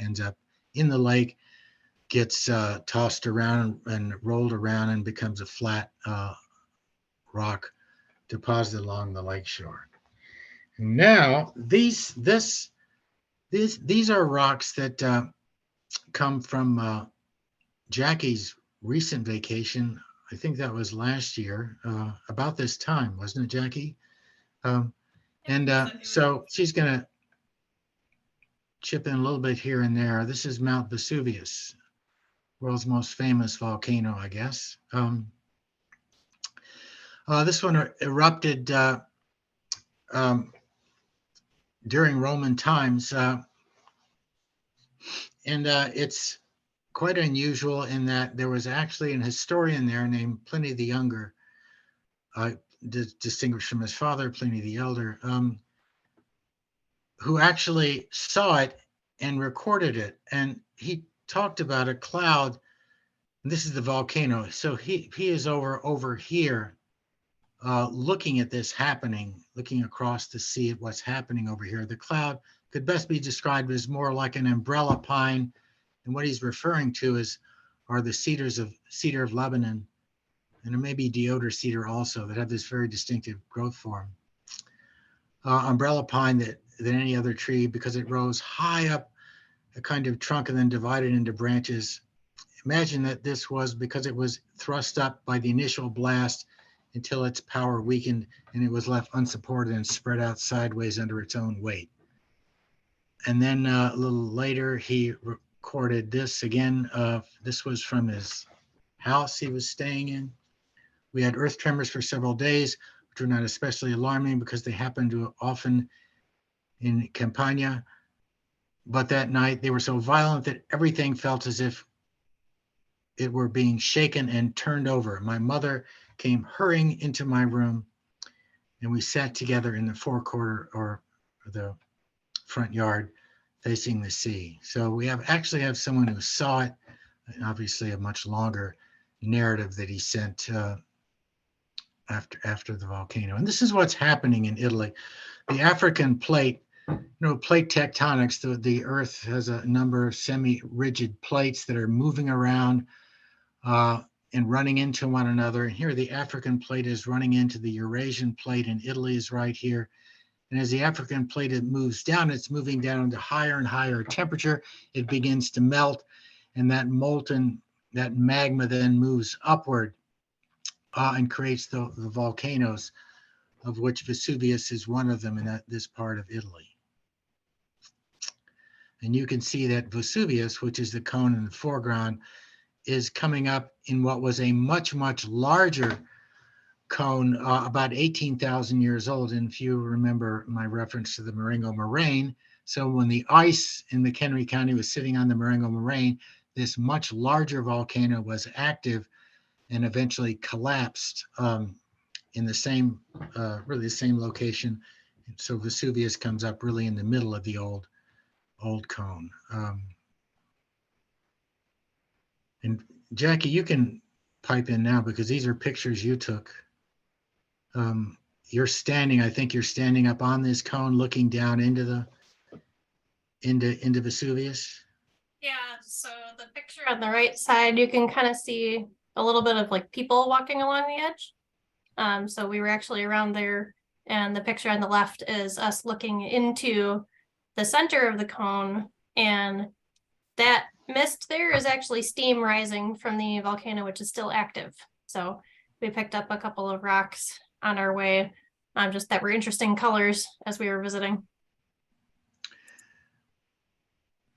Ends up in the lake, gets tossed around and rolled around and becomes a flat rock deposited along the lake shore. Now, these are rocks that come from Jackie's recent vacation. I think that was last year, about this time, wasn't it, Jackie? So she's going to chip in a little bit here and there. This is Mount Vesuvius, world's most famous volcano, I guess. This one erupted during Roman times, and it's quite unusual in that there was actually an historian there named Pliny the Younger, distinguished from his father, Pliny the Elder, who actually saw it and recorded it. And he talked about a cloud. And this is the volcano. So he is over here, looking at this happening, looking across to see what's happening over here. The cloud could best be described as more like an umbrella pine. And what he's referring to are the cedar of Lebanon, and maybe deodar cedar also, that have this very distinctive growth form. Umbrella pine than any other tree, because it rose high up a kind of trunk and then divided into branches. Imagine that this was because it was thrust up by the initial blast until its power weakened and it was left unsupported and spread out sideways under its own weight. And then a little later, he recorded this again. This was from his house he was staying in. We had earth tremors for several days, which were not especially alarming because they happened to often in Campania. But that night they were so violent that everything felt as if it were being shaken and turned over. My mother came hurrying into my room, and we sat together in the forecourt or the front yard facing the sea. So we actually have someone who saw it, and obviously a much longer narrative that he sent after the volcano. And this is what's happening in Italy. The African plate, plate tectonics, the earth has a number of semi-rigid plates that are moving around and running into one another. And here the African plate is running into the Eurasian plate, and Italy is right here. And as the African plate moves down, it's moving down into higher and higher temperature. It begins to melt, and that magma then moves upward and creates the volcanoes, of which Vesuvius is one of them in this part of Italy. And you can see that Vesuvius, which is the cone in the foreground, is coming up in what was a much, much larger cone, about 18,000 years old. And if you remember my reference to the Marengo Moraine, so when the ice in McHenry County was sitting on the Marengo Moraine, this much larger volcano was active and eventually collapsed in the same, really the same location. So Vesuvius comes up really in the middle of the old cone. And Jackie, you can pipe in now because these are pictures you took. I think you're standing up on this cone looking down into into Vesuvius? Yeah, so the picture On the right side, you can kind of see a little bit of like people walking along the edge. So we were actually around there, and the picture on the left is us looking into the center of the cone, and that mist there is actually steam rising from the volcano, which is still active. So we picked up a couple of rocks on our way, just that were interesting colors as we were visiting.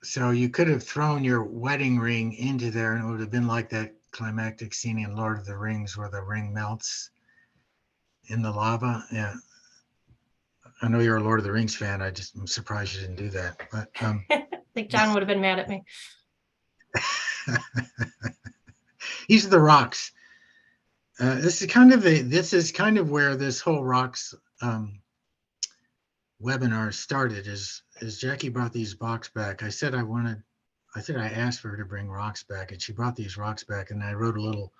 So you could have thrown your wedding ring into there and it would have been like that climactic scene in Lord of the Rings where the ring melts in the lava. Yeah. I know you're a Lord of the Rings fan. I'm surprised you didn't do that. But I think John would have been mad at me. these are the rocks. This is kind of where this whole rocks webinar started. Is Jackie brought these rocks back. I asked for her to bring rocks back, and she brought these rocks back, and I wrote a little,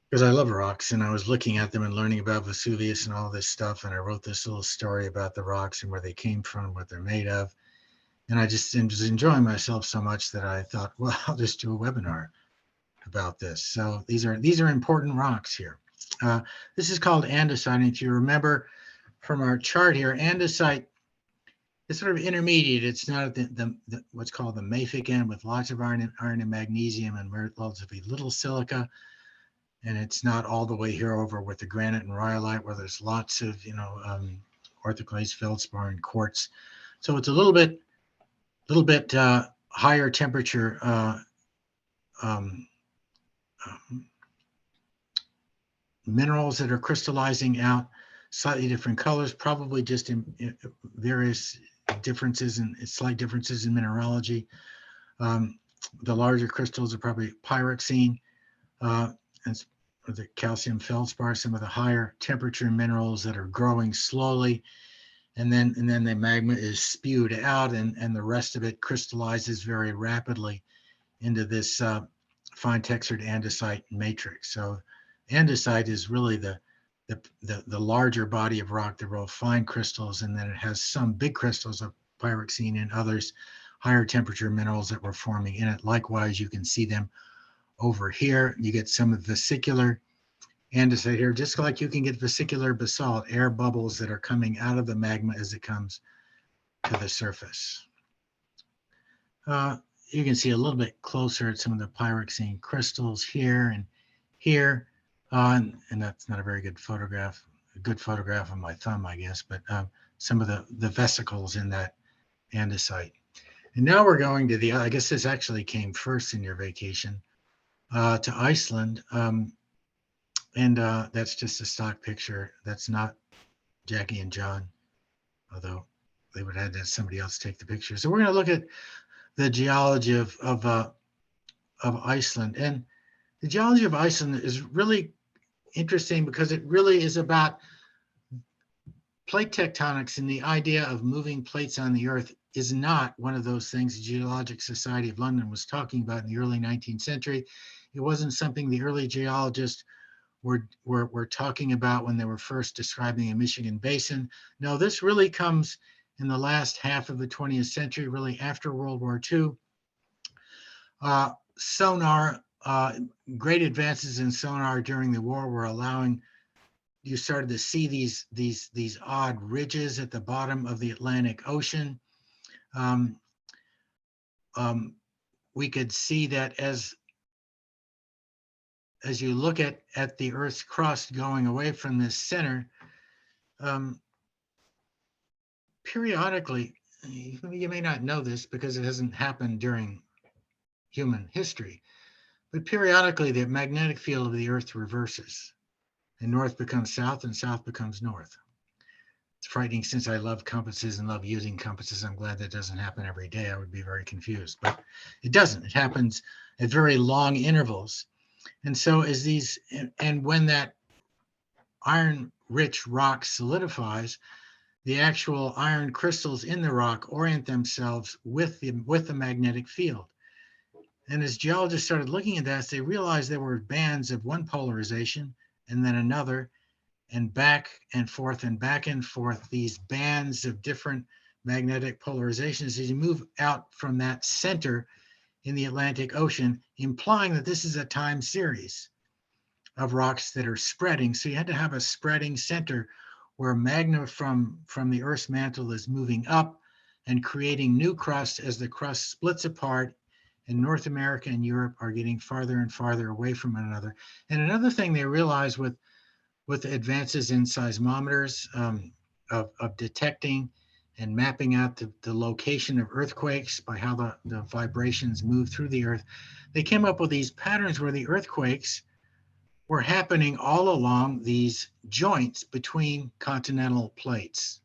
because I love rocks, and I was looking at them and learning about Vesuvius and all this stuff, and I wrote this little story about the rocks and where they came from, what they're made of, and I just was enjoying myself so much that I thought, well, I'll just do a webinar about this. So these are important rocks here. This is called andesite, and if you remember from our chart here, andesite is sort of intermediate. It's not at the what's called the mafic end with lots of iron and magnesium and relatively little silica. And it's not all the way here over with the granite and rhyolite where there's lots of, orthoclase, feldspar, and quartz. So it's a little bit higher temperature minerals that are crystallizing out, slightly different colors, probably just in various differences and slight differences in mineralogy. The larger crystals are probably pyroxene, and the calcium feldspar, some of the higher temperature minerals that are growing slowly. And then the magma is spewed out, and the rest of it crystallizes very rapidly into this fine textured andesite matrix. So andesite is really the larger body of rock, the real fine crystals, and then it has some big crystals of pyroxene and others higher temperature minerals that were forming in it. Likewise, you can see them over here. You get some vesicular andesite here, just like you can get vesicular basalt, air bubbles that are coming out of the magma as it comes to the surface. You can see a little bit closer at some of the pyroxene crystals here and here. And that's not a very good photograph, a good photograph of my thumb, I guess, but some of the vesicles in that andesite. And now we're going to I guess this actually came first in your vacation, to Iceland. And that's just a stock picture. That's not Jackie and John, although they would have had somebody else take the picture. So we're going to look at the geology of Iceland. And the geology of Iceland is really interesting because it really is about plate tectonics, and the idea of moving plates on the earth is not one of those things the Geologic Society of London was talking about in the early 19th century. It wasn't something the early geologists were talking about when they were first describing a Michigan basin. No, this really comes in the last half of the 20th century, really after World War II. Sonar, great advances in sonar during the war were allowing, you started to see these odd ridges at the bottom of the Atlantic Ocean. We could see that as you look at the Earth's crust going away from this center, periodically, you may not know this because it hasn't happened during human history, but periodically the magnetic field of the Earth reverses, and north becomes south and south becomes north. It's frightening. Since I love compasses and love using compasses, I'm glad that doesn't happen every day. I would be very confused, but it doesn't. It happens at very long intervals. And so and when that iron-rich rock solidifies, the actual iron crystals in the rock orient themselves with the magnetic field. And as geologists started looking at that, they realized there were bands of one polarization and then another, and back and forth, these bands of different magnetic polarization as you move out from that center in the Atlantic Ocean, implying that this is a time series of rocks that are spreading. So you had to have a spreading center where magma from the Earth's mantle is moving up and creating new crust as the crust splits apart, and North America and Europe are getting farther and farther away from one another. And another thing they realized with advances in seismometers, of detecting and mapping out the location of earthquakes by how the vibrations move through the earth, they came up with these patterns where the earthquakes were happening all along these joints between continental plates.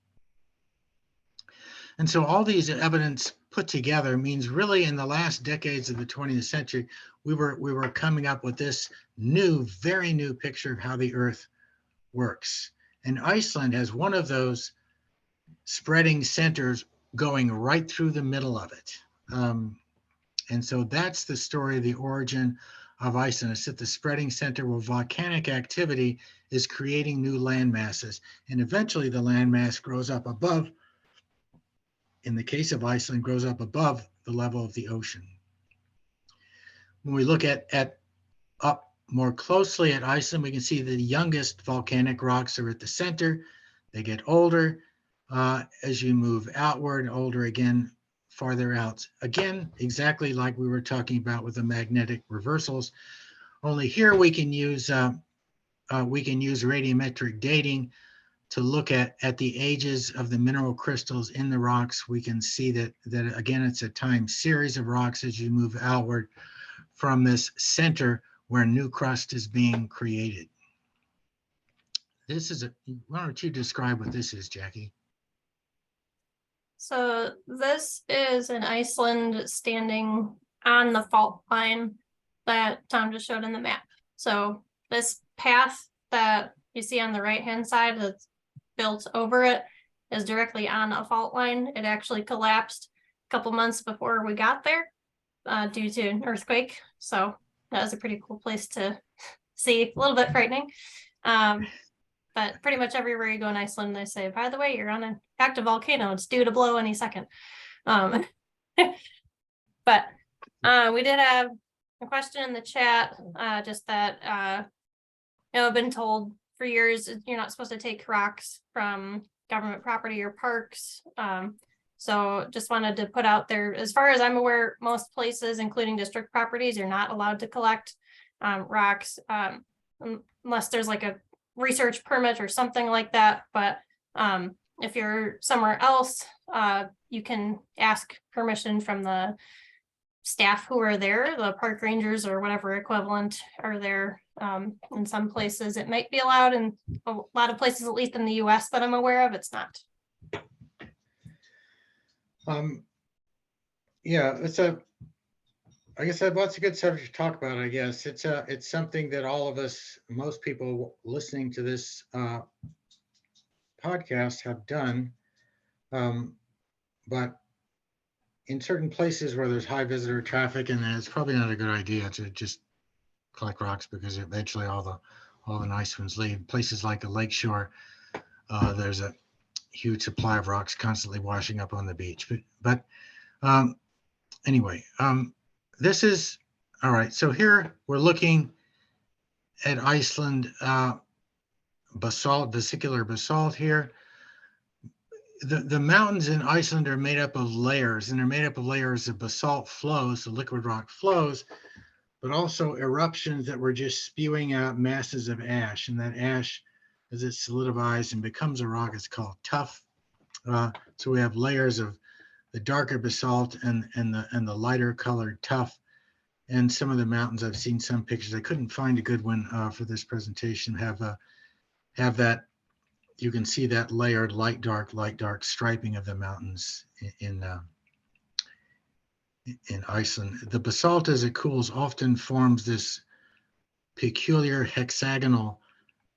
And so all these evidence put together means really in the last decades of the 20th century, we were coming up with this new, very new picture of how the Earth works. And Iceland has one of those spreading centers going right through the middle of it. And so that's the story of the origin of Iceland. It's at the spreading center where volcanic activity is creating new land masses. And eventually the land mass grows up above, in the case of Iceland, grows up above the level of the ocean. When we look at up more closely at Iceland, we can see the youngest volcanic rocks are at the center. They get older as you move outward, older again, farther out. Again, exactly like we were talking about with the magnetic reversals, only here we can use radiometric dating to look at the ages of the mineral crystals in the rocks. We can see that again, it's a time series of rocks as you move outward from this center where new crust is being created. This is why don't you describe what this is, Jackie? So this is an Iceland standing on the fault line that Tom just showed in the map. So this path that you see on the right-hand side that's built over it is directly on a fault line. It actually collapsed a couple months before we got there due to an earthquake. So that was a pretty cool place to see, a little bit frightening. But pretty much everywhere you go in Iceland, they say, by the way, you're on an active volcano. It's due to blow any second. But we did have a question in the chat, just that, I've been told for years, you're not supposed to take rocks from government property or parks. So just wanted to put out there, as far as I'm aware, most places, including district properties, you're not allowed to collect rocks unless there's like a research permit or something like that. But if you're somewhere else, you can ask permission from the staff who are there, the park rangers or whatever equivalent are there. In some places it might be allowed, and a lot of places, at least in the US that I'm aware of, it's not. Yeah, I guess that's a good subject to talk about. I guess it's something that all of us, most people listening to this podcast have done, but in certain places where there's high visitor traffic, and it's probably not a good idea to just collect rocks because eventually all the nice ones leave. Places like the lakeshore, there's a huge supply of rocks constantly washing up on the beach. But anyway, this is all right. So here we're looking at Iceland basalt, vesicular basalt here. The mountains in Iceland are made up of layers, and they're made up of layers of basalt flows, the liquid rock flows, but also eruptions that were just spewing out masses of ash. And that ash, as it solidifies and becomes a rock, is called tuff. So we have layers of the darker basalt and the lighter colored tuff. And some of the mountains, I've seen some pictures. I couldn't find a good one for this presentation. Have that. You can see that layered light dark striping of the mountains in Iceland. The basalt, as it cools, often forms this peculiar hexagonal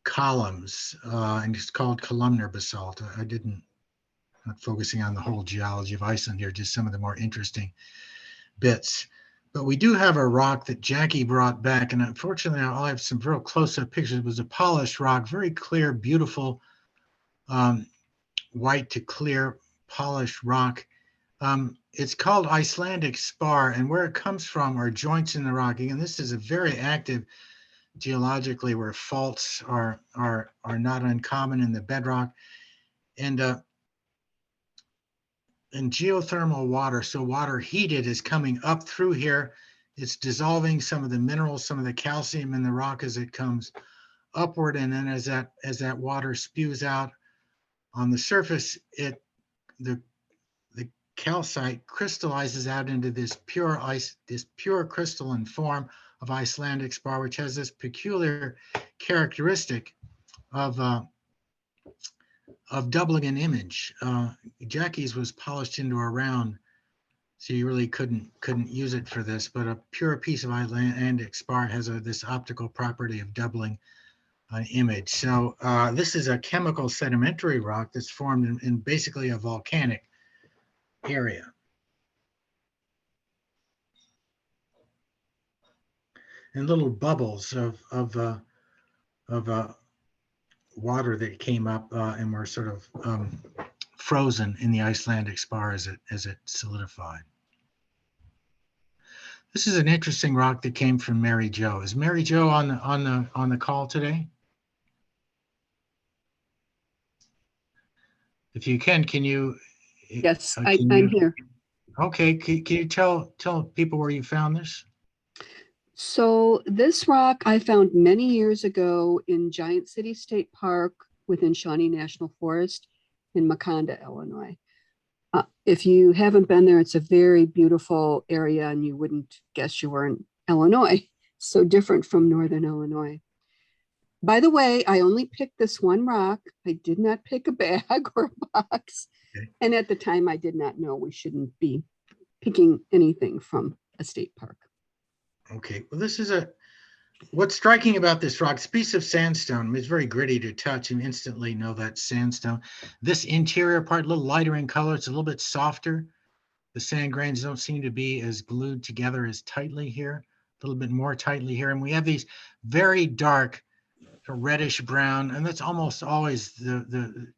columns, and it's called columnar basalt. Not focusing on the whole geology of Iceland here, just some of the more interesting bits. But we do have a rock that Jackie brought back, and unfortunately I'll have some real close-up pictures. It was a polished rock, very clear, beautiful, white to clear polished rock. It's called Icelandic spar, and where it comes from are joints in the rock. Again, this is a very active geologically, where faults are not uncommon in the bedrock, and geothermal water, so water heated, is coming up through here. It's dissolving some of the minerals, some of the calcium in the rock as it comes upward, and then as that water spews out on the surface, the calcite crystallizes out into this pure crystalline form of Icelandic spar, which has this peculiar characteristic of doubling an image. Jackie's was polished into a round, so you really couldn't use it for this, but a pure piece of Icelandic spar has this optical property of doubling an image. So this is a chemical sedimentary rock that's formed in basically a volcanic area. And little bubbles of water that came up and were sort of frozen in the Icelandic spar as it solidified. This is an interesting rock that came from Mary Jo. Is Mary Jo on the call today? If you can you? Yes, I'm here. Okay, can you tell people where you found this? So this rock I found many years ago in Giant City State Park within Shawnee National Forest in Maconda, Illinois. If you haven't been there, it's a very beautiful area and you wouldn't guess you were in Illinois. So different from Northern Illinois. By the way, I only picked this one rock. I did not pick a bag or a box. Okay. And at the time, I did not know we shouldn't be picking anything from a state park. Okay, well, what's striking about this rock, it's a piece of sandstone. It's very gritty to touch and instantly know that's sandstone. This interior part, a little lighter in color, it's a little bit softer. The sand grains don't seem to be as glued together as tightly here, a little bit more tightly here. And we have these very dark, reddish brown, and that's almost always the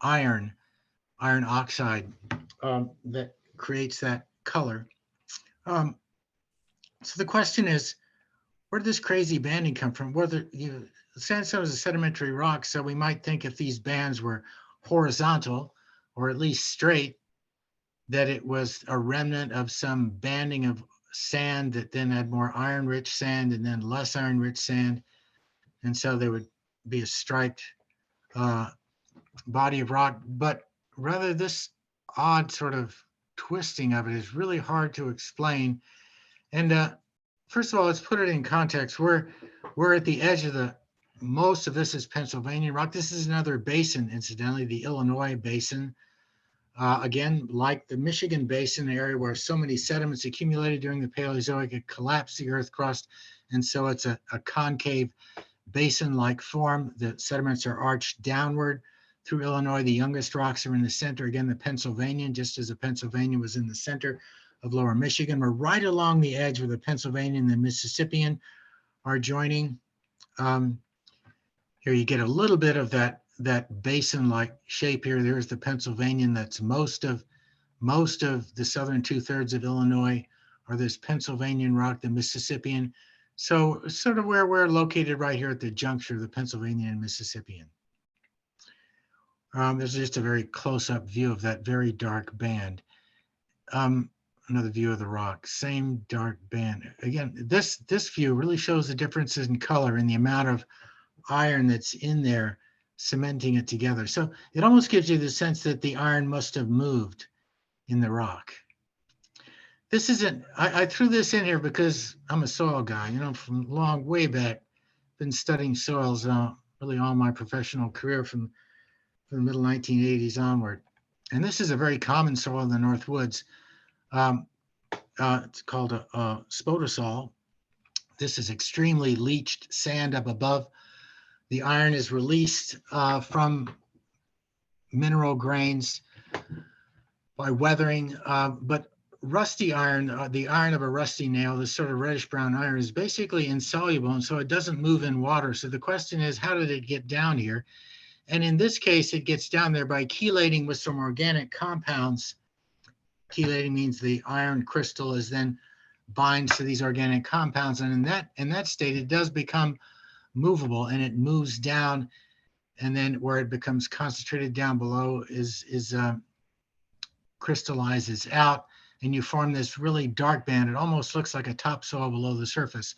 iron oxide that creates that color. So the question is, where did this crazy banding come from? Sandstone is a sedimentary rock, so we might think if these bands were horizontal or at least straight, that it was a remnant of some banding of sand that then had more iron-rich sand and then less iron-rich sand. And so there would be a striped body of rock. But rather, this odd sort of twisting of it is really hard to explain. And first of all, let's put it in context. We're at the edge of most of this is Pennsylvania rock. This is another basin, incidentally, the Illinois basin. Again, like the Michigan basin area where so many sediments accumulated during the Paleozoic, it collapsed the earth crust. And so it's a concave basin-like form. The sediments are arched downward through Illinois. The youngest rocks are in the center. Again, the Pennsylvanian, just as the Pennsylvania was in the center of lower Michigan. We're right along the edge where the Pennsylvanian and the Mississippian are joining. Here you get a little bit of that basin-like shape here. There's the Pennsylvanian. That's most of the southern 2/3 of Illinois are this Pennsylvanian rock, the Mississippian. So sort of where we're located right here at the juncture of the Pennsylvanian and Mississippian. There's just a very close-up view of that very dark band. Another view of the rock, same dark band. Again, this view really shows the differences in color and the amount of iron that's in there cementing it together. So it almost gives you the sense that the iron must have moved in the rock. This isn't, I threw this in here because I'm a soil guy, from way back, been studying soils really all my professional career from the middle 1980s onward. And this is a very common soil in the North Woods. It's called a spodosol. This is extremely leached sand up above. The iron is released from mineral grains by weathering, but rusty iron, the iron of a rusty nail, this sort of reddish brown iron, is basically insoluble, and so it doesn't move in water. So the question is, how did it get down here? And in this case, it gets down there by chelating with some organic compounds. Chelating means the iron crystal is then binds to these organic compounds. And in that state, it does become movable, and it moves down. And then where it becomes concentrated down below crystallizes out, and you form this really dark band. It almost looks like a topsoil below the surface.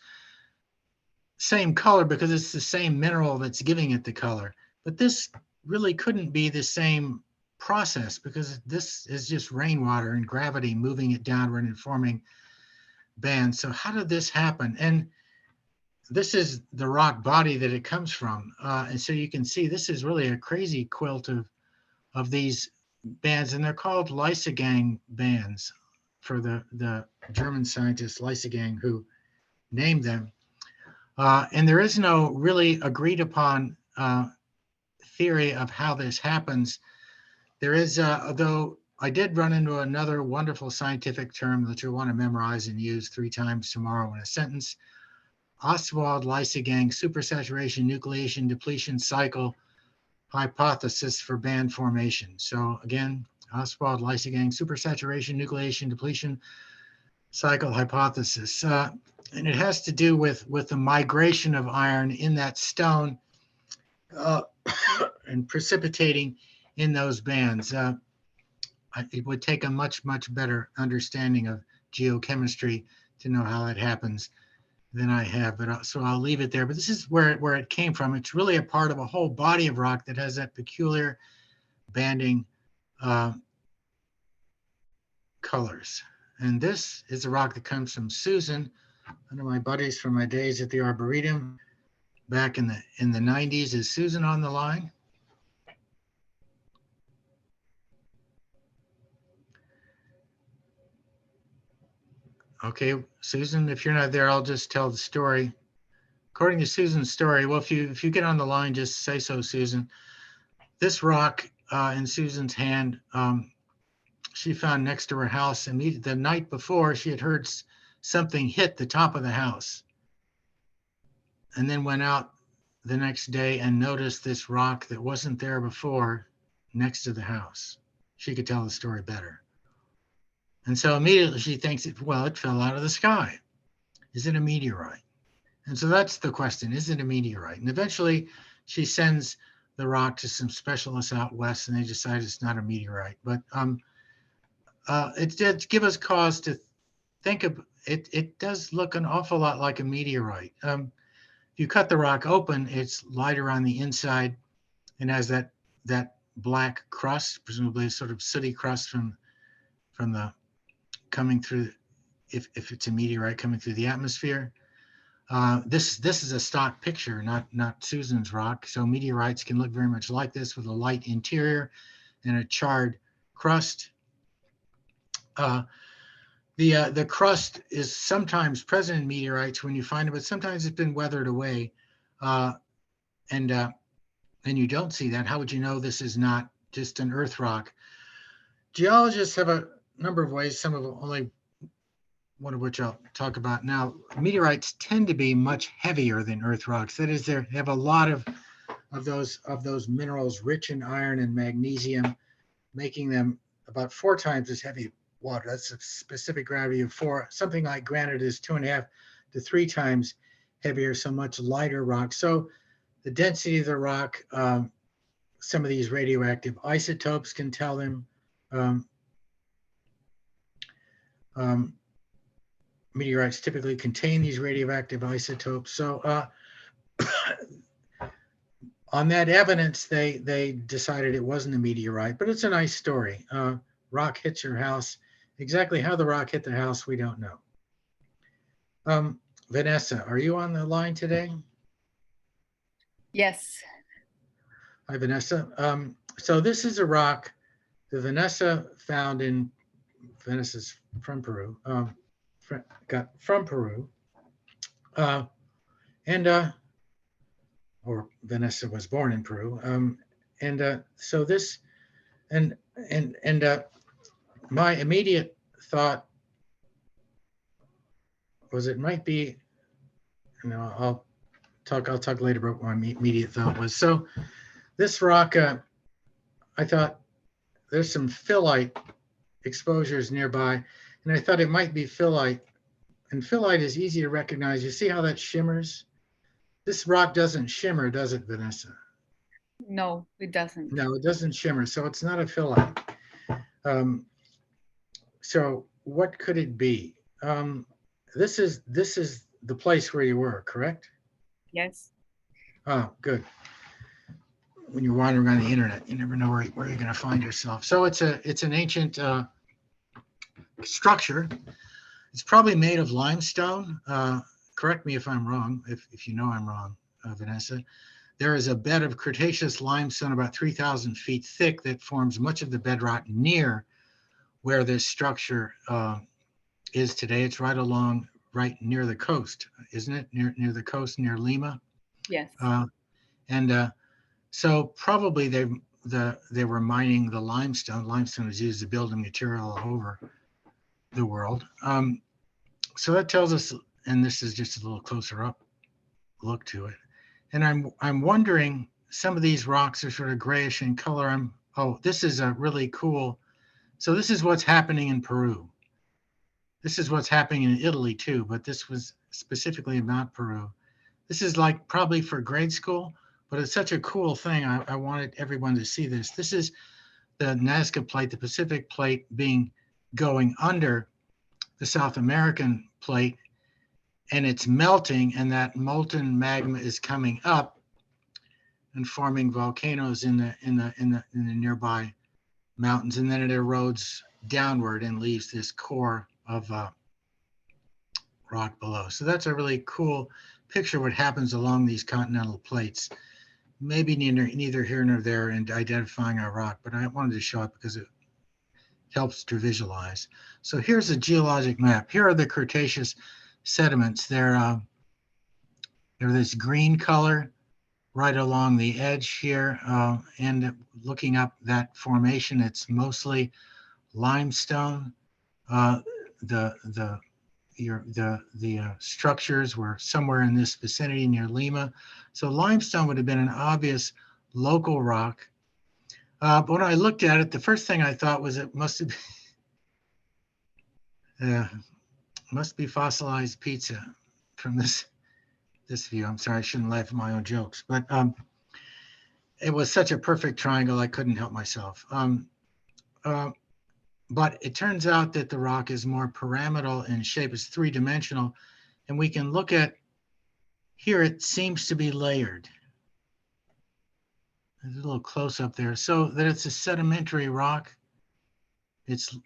Same color because it's the same mineral that's giving it the color. But this really couldn't be the same process because this is just rainwater and gravity moving it downward and forming bands. So how did this happen? And this is the rock body that it comes from. And so you can see this is really a crazy quilt of these bands, and they're called lysogang bands for the German scientist Lysogang who named them. And there is no really agreed upon theory of how this happens. There is, though I did run into another wonderful scientific term that you'll want to memorize and use 3 times tomorrow in a sentence. Ostwald-Lysogang supersaturation nucleation depletion cycle hypothesis for band formation. So again, Ostwald-Lysogang supersaturation nucleation depletion cycle hypothesis. And it has to do with the migration of iron in that stone and precipitating in those bands. It would take a much, much better understanding of geochemistry to know how that happens than I have, but so I'll leave it there. But this is where it came from. It's really a part of a whole body of rock that has that peculiar banding colors. And this is a rock that comes from Susan, one of my buddies from my days at the Arboretum back in the 90s. Is Susan on the line? Okay, Susan, if you're not there, I'll just tell the story. According to Susan's story, well, if you get on the line, just say so, Susan. This rock in Susan's hand, she found next to her house, and the night before, she had heard something hit the top of the house, and then went out the next day and noticed this rock that wasn't there before next to the house. She could tell the story better. And so immediately she thinks, it fell out of the sky. Is it a meteorite? And so that's the question, is it a meteorite? And eventually she sends the rock to some specialists out west, and they decide it's not a meteorite. But it did give us cause to think of it. It does look an awful lot like a meteorite. If you cut the rock open, it's lighter on the inside and has that black crust, presumably a sort of sooty crust from the coming through, if it's a meteorite coming through the atmosphere. This is a stock picture, not Susan's rock. So meteorites can look very much like this, with a light interior and a charred crust. The crust is sometimes present in meteorites when you find it, but sometimes it's been weathered away, and you don't see that. How would you know this is not just an earth rock? Geologists have a number of ways, some of only one of which I'll talk about now. Meteorites tend to be much heavier than earth rocks. That is, they have a lot of those minerals rich in iron and magnesium, making them about 4 times as heavy water. That's a specific gravity of 4. Something like granite is 2.5 to 3 times heavier, so much lighter rock. So the density of the rock, some of these radioactive isotopes can tell them. Meteorites typically contain these radioactive isotopes. So on that evidence, they decided it wasn't a meteorite, but it's a nice story. Rock hits your house. Exactly how the rock hit the house, we don't know. Vanessa, are you on the line today? Yes. Hi, Vanessa. So this is a rock that Vanessa found Vanessa's from Peru, got from Peru, or Vanessa was born in Peru. So this, and my immediate thought was it might be, I'll talk later about what my immediate thought was. So This rock, I thought there's some phyllite exposures nearby, and I thought it might be phyllite. And phyllite is easy to recognize. You see how that shimmers? This rock doesn't shimmer, does it, Vanessa? No, it doesn't. No, it doesn't shimmer, so it's not a phyllite. So what could it be? This is the place where you were, correct? Yes. Oh, good. When you're wandering around the internet, you never know where you're going to find yourself. So it's an ancient structure. It's probably made of limestone. Correct me if I'm wrong, if you know I'm wrong, Vanessa. There is a bed of Cretaceous limestone about 3,000 feet thick that forms much of the bedrock near where this structure is today. It's right near the coast, isn't it? Near the coast, near Lima. Yes. So probably they were mining the limestone. Limestone is used as a building material all over the world. So that tells us, and this is just a little closer up look to it. And I'm wondering, some of these rocks are sort of grayish in color. This is a really cool. So this is what's happening in Peru. This is what's happening in Italy too, but this was specifically about Peru. This is like probably for grade school, but it's such a cool thing. I wanted everyone to see this. This is the Nazca Plate, the Pacific Plate going under the South American plate, and it's melting, and that molten magma is coming up and forming volcanoes in the nearby mountains, and then it erodes downward and leaves this core of rock below. So that's a really cool picture of what happens along these continental plates. Maybe neither here nor there in identifying our rock, but I wanted to show it because it helps to visualize. So here's a geologic map. Here are the Cretaceous sediments. They're this green color right along the edge here, and looking up that formation, it's mostly limestone. The structures were somewhere in this vicinity near Lima. So limestone would have been an obvious local rock. But when I looked at it, the first thing I thought was it must be fossilized pizza from this view. I'm sorry, I shouldn't laugh at my own jokes, but it was such a perfect triangle, I couldn't help myself. But it turns out that the rock is more pyramidal in shape. It's three-dimensional, and we can look at here. It seems to be layered. There's a little close up there, so that it's a sedimentary rock. It's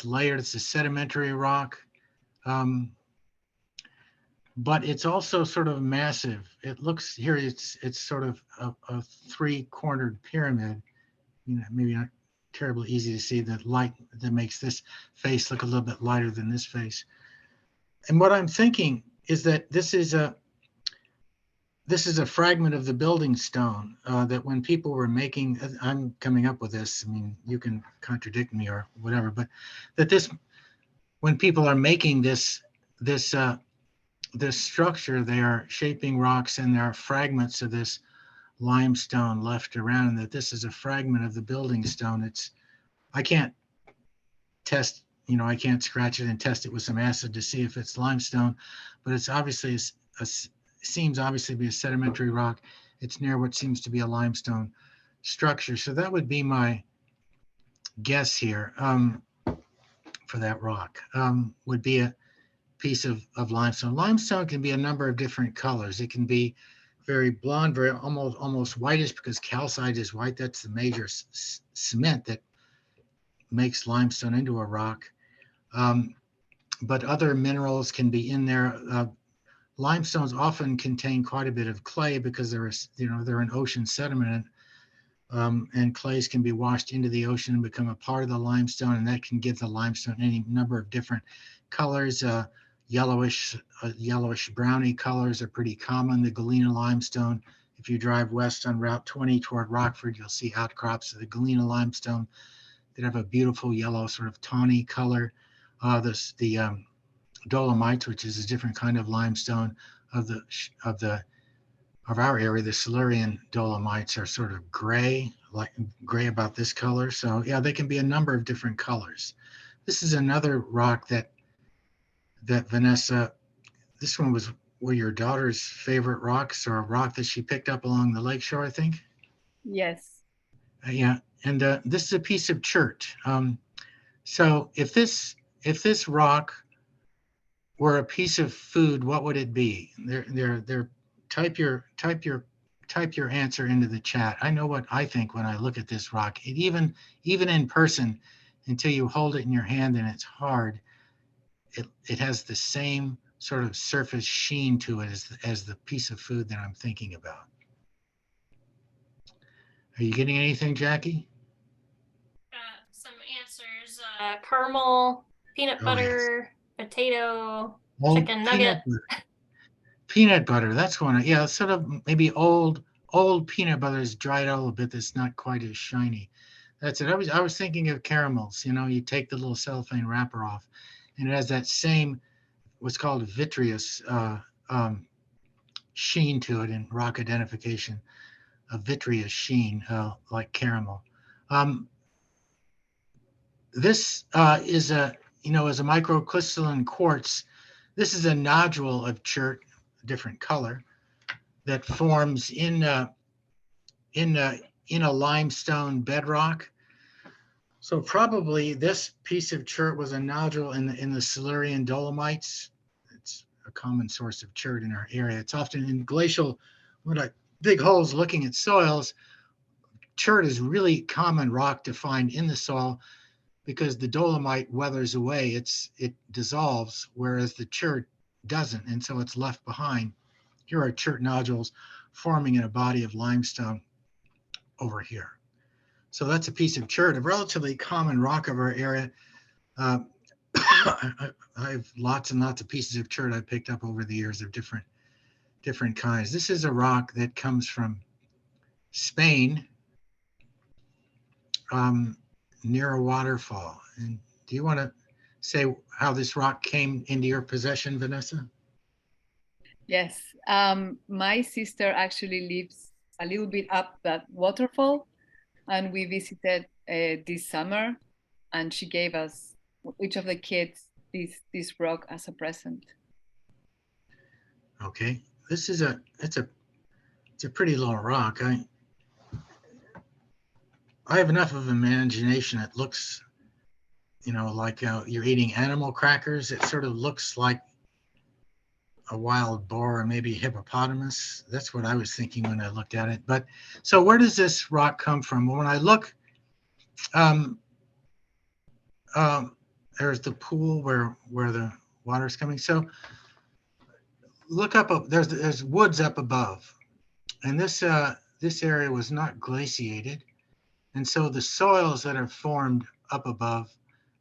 layered. It's a sedimentary rock, but it's also sort of massive. It looks here. It's sort of a three-cornered pyramid. You know, maybe not terribly easy to see the light that makes this face look a little bit lighter than this face. And what I'm thinking is that this is a fragment of the building stone that when people were making, I'm coming up with this, I mean, you can contradict me or whatever, but that when people are making this structure, they are shaping rocks and there are fragments of this limestone left around, and that this is a fragment of the building stone. I can't test, I can't scratch it and test it with some acid to see if it's limestone, but it's obviously seems obviously to be a sedimentary rock. It's near what seems to be a limestone structure. So that would be my guess here for that rock, would be a piece of limestone. Limestone can be a number of different colors. It can be very blonde, very almost whitish, because calcite is white. That's the major cement that makes limestone into a rock. But other minerals can be in there. Limestones often contain quite a bit of clay because they're an ocean sediment, and clays can be washed into the ocean and become a part of the limestone, and that can give the limestone any number of different colors. Yellowish browny colors are pretty common. The Galena limestone, if you drive west on Route 20 toward Rockford, you'll see outcrops of the Galena limestone that have a beautiful yellow sort of tawny color. The Dolomites, which is a different kind of limestone, of the of our area, the Silurian dolomites are sort of gray, like gray about this color. So yeah, they can be a number of different colors. This is another rock that Vanessa, this one was were your daughter's favorite rocks, or a rock that she picked up along the lakeshore, I think. Yes. Yeah, and this is a piece of chert. So if this rock were a piece of food, what would it be? There. Type your answer into the chat. I know what I think when I look at this rock. It even in person, until you hold it in your hand and it's hard, it has the same sort of surface sheen to it as the piece of food that I'm thinking about. Are you getting anything, Jackie? Some answers. Caramel, peanut Oh, yes. butter, potato, Well, chicken nugget. peanut butter. That's one. Yeah, sort of maybe old peanut butter is dried out a little bit. That's not quite as shiny. That's it. I was thinking of caramels. You know, you take the little cellophane wrapper off, and it has that same what's called vitreous sheen to it in rock identification. A vitreous sheen, like caramel. Um, this is is a microcrystalline quartz. This is a nodule of chert, different color, that forms in a limestone bedrock. So probably this piece of chert was a nodule in the Silurian dolomites. It's a common source of chert in our area. It's often in glacial, when I dig holes looking at soils. Chert is really common rock to find in the soil because the dolomite weathers away. It dissolves, whereas the chert doesn't, and so it's left behind. Here are chert nodules forming in a body of limestone over here. So that's a piece of chert, a relatively common rock of our area. I have lots and lots of pieces of chert I've picked up over the years of different kinds. This is a rock that comes from Spain, near a waterfall. And do you want to say how this rock came into your possession, Vanessa? Yes. My sister actually lives a little bit up that waterfall, and we visited this summer, and she gave us each of the kids this rock as a present. Okay, this is it's a pretty little rock. I have enough of an imagination. It looks, like you're eating animal crackers. It sort of looks like a wild boar or maybe hippopotamus. That's what I was thinking when I looked at it. But so where does this rock come from? Well, when I look, um, there's the pool where the water's coming. So look up. There's woods up above, and this area was not glaciated, and so the soils that are formed up above.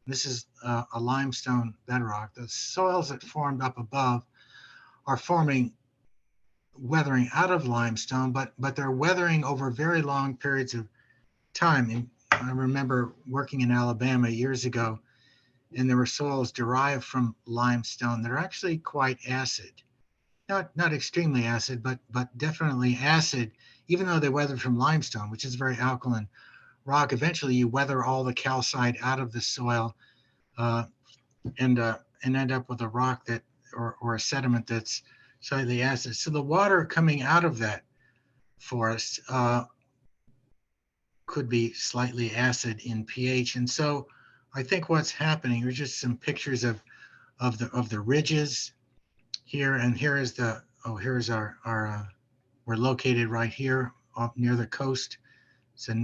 This is a limestone bedrock. The soils that formed up above are weathering out of limestone, but they're weathering over very long periods of time. And I remember working in Alabama years ago, and there were soils derived from limestone that are actually quite acid. Not extremely acid, but definitely acid, even though they weathered from limestone, which is very alkaline rock. Eventually you weather all the calcite out of the soil, and end up with a rock that or a sediment that's slightly acid. So the water coming out of that forest could be slightly acid in pH. And so I think what's happening are just some pictures of the ridges here. And here is here's our we're located right here up near the coast. It's the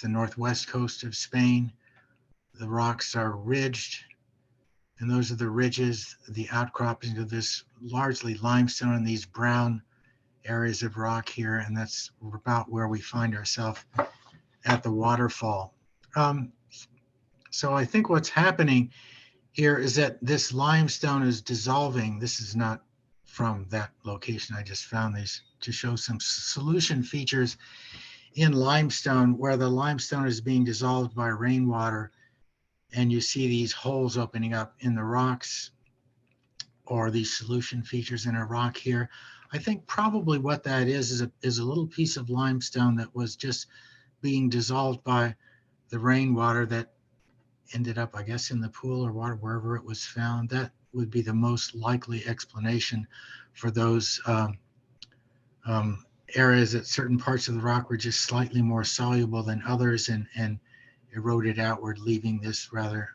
northwest coast of Spain. The rocks are ridged, and those are the ridges, the outcroppings of this largely limestone and these brown areas of rock here, and that's about where we find ourselves at the waterfall. So I think what's happening here is that this limestone is dissolving. This is not from that location. I just found these to show some solution features in limestone where the limestone is being dissolved by rainwater, and you see these holes opening up in the rocks, or these solution features in a rock here. I think probably what that is a little piece of limestone that was just being dissolved by the rainwater that ended up, I guess, in the pool or water, wherever it was found. That would be the most likely explanation for those areas that certain parts of the rock were just slightly more soluble than others and eroded outward, leaving this rather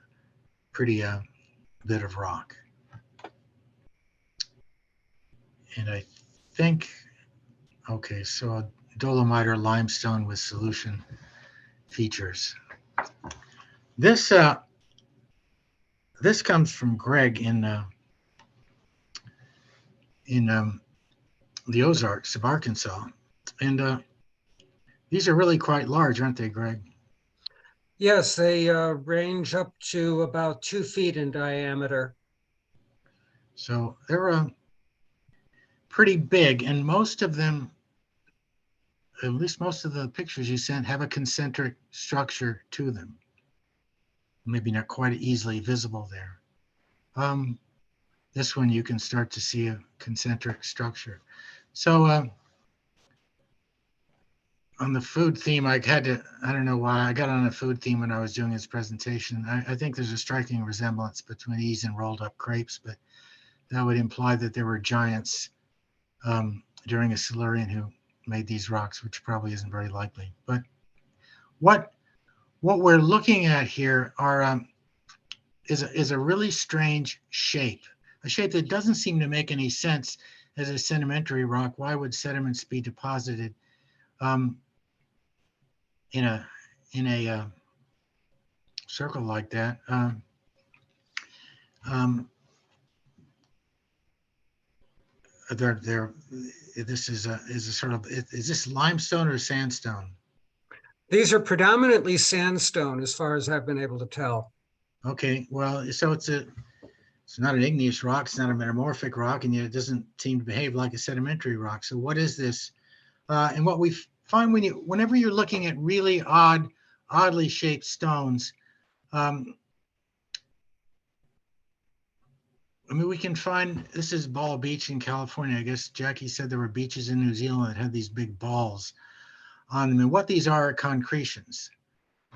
pretty bit of rock. And I think, okay, so a dolomite or limestone with solution features. This this comes from Greg in the Ozarks of Arkansas, and these are really quite large, aren't they, Greg? Yes, they range up to about 2 feet in diameter. So they're pretty big, and most of them, at least most of the pictures you sent, have a concentric structure to them. Maybe not quite easily visible there. This one you can start to see a concentric structure. So on the food theme, I don't know why, I got on a food theme when I was doing this presentation. I think there's a striking resemblance between these and rolled up crepes, but that would imply that there were giants during a Silurian who made these rocks, which probably isn't very likely. But what we're looking at here is a really strange shape, a shape that doesn't seem to make any sense as a sedimentary rock. Why would sediments be deposited in a circle like that? This is a sort of, is this limestone or sandstone? These are predominantly sandstone, as far as I've been able to tell. Okay, well, so it's not an igneous rock, it's not a metamorphic rock, and yet it doesn't seem to behave like a sedimentary rock. So what is this? And what we find whenever you're looking at really oddly shaped stones, I mean, we can find, this is Ball Beach in California. I guess Jackie said there were beaches in New Zealand that had these big balls on them. And what these are concretions.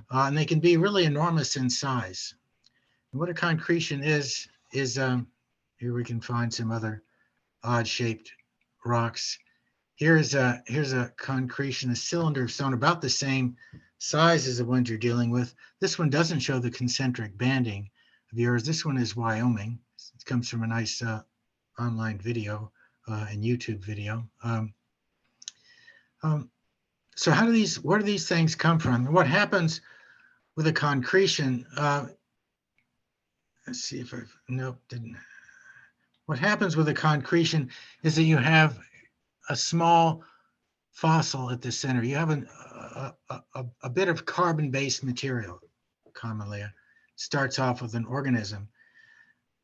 And they can be really enormous in size. And what a concretion is here we can find some other odd shaped rocks. Here's a concretion, a cylinder of stone about the same size as the ones you're dealing with. This one doesn't show the concentric banding of yours. This one is Wyoming. It comes from a nice online video and YouTube video. So where do these things come from? And what happens with a concretion? Let's see if didn't. What happens with a concretion is that you have a small fossil at the center. You have a bit of carbon-based material, commonly. It starts off with an organism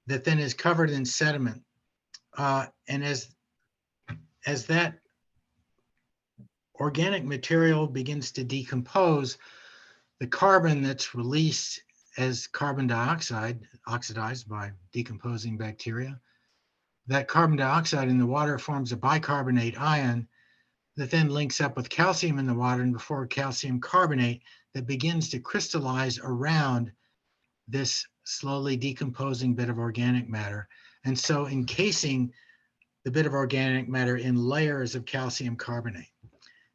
that then is covered in sediment. And as that organic material begins to decompose, the carbon that's released as carbon dioxide, oxidized by decomposing bacteria, that carbon dioxide in the water forms a bicarbonate ion that then links up with calcium in the water, and before calcium carbonate that begins to crystallize around this slowly decomposing bit of organic matter. And so encasing the bit of organic matter in layers of calcium carbonate.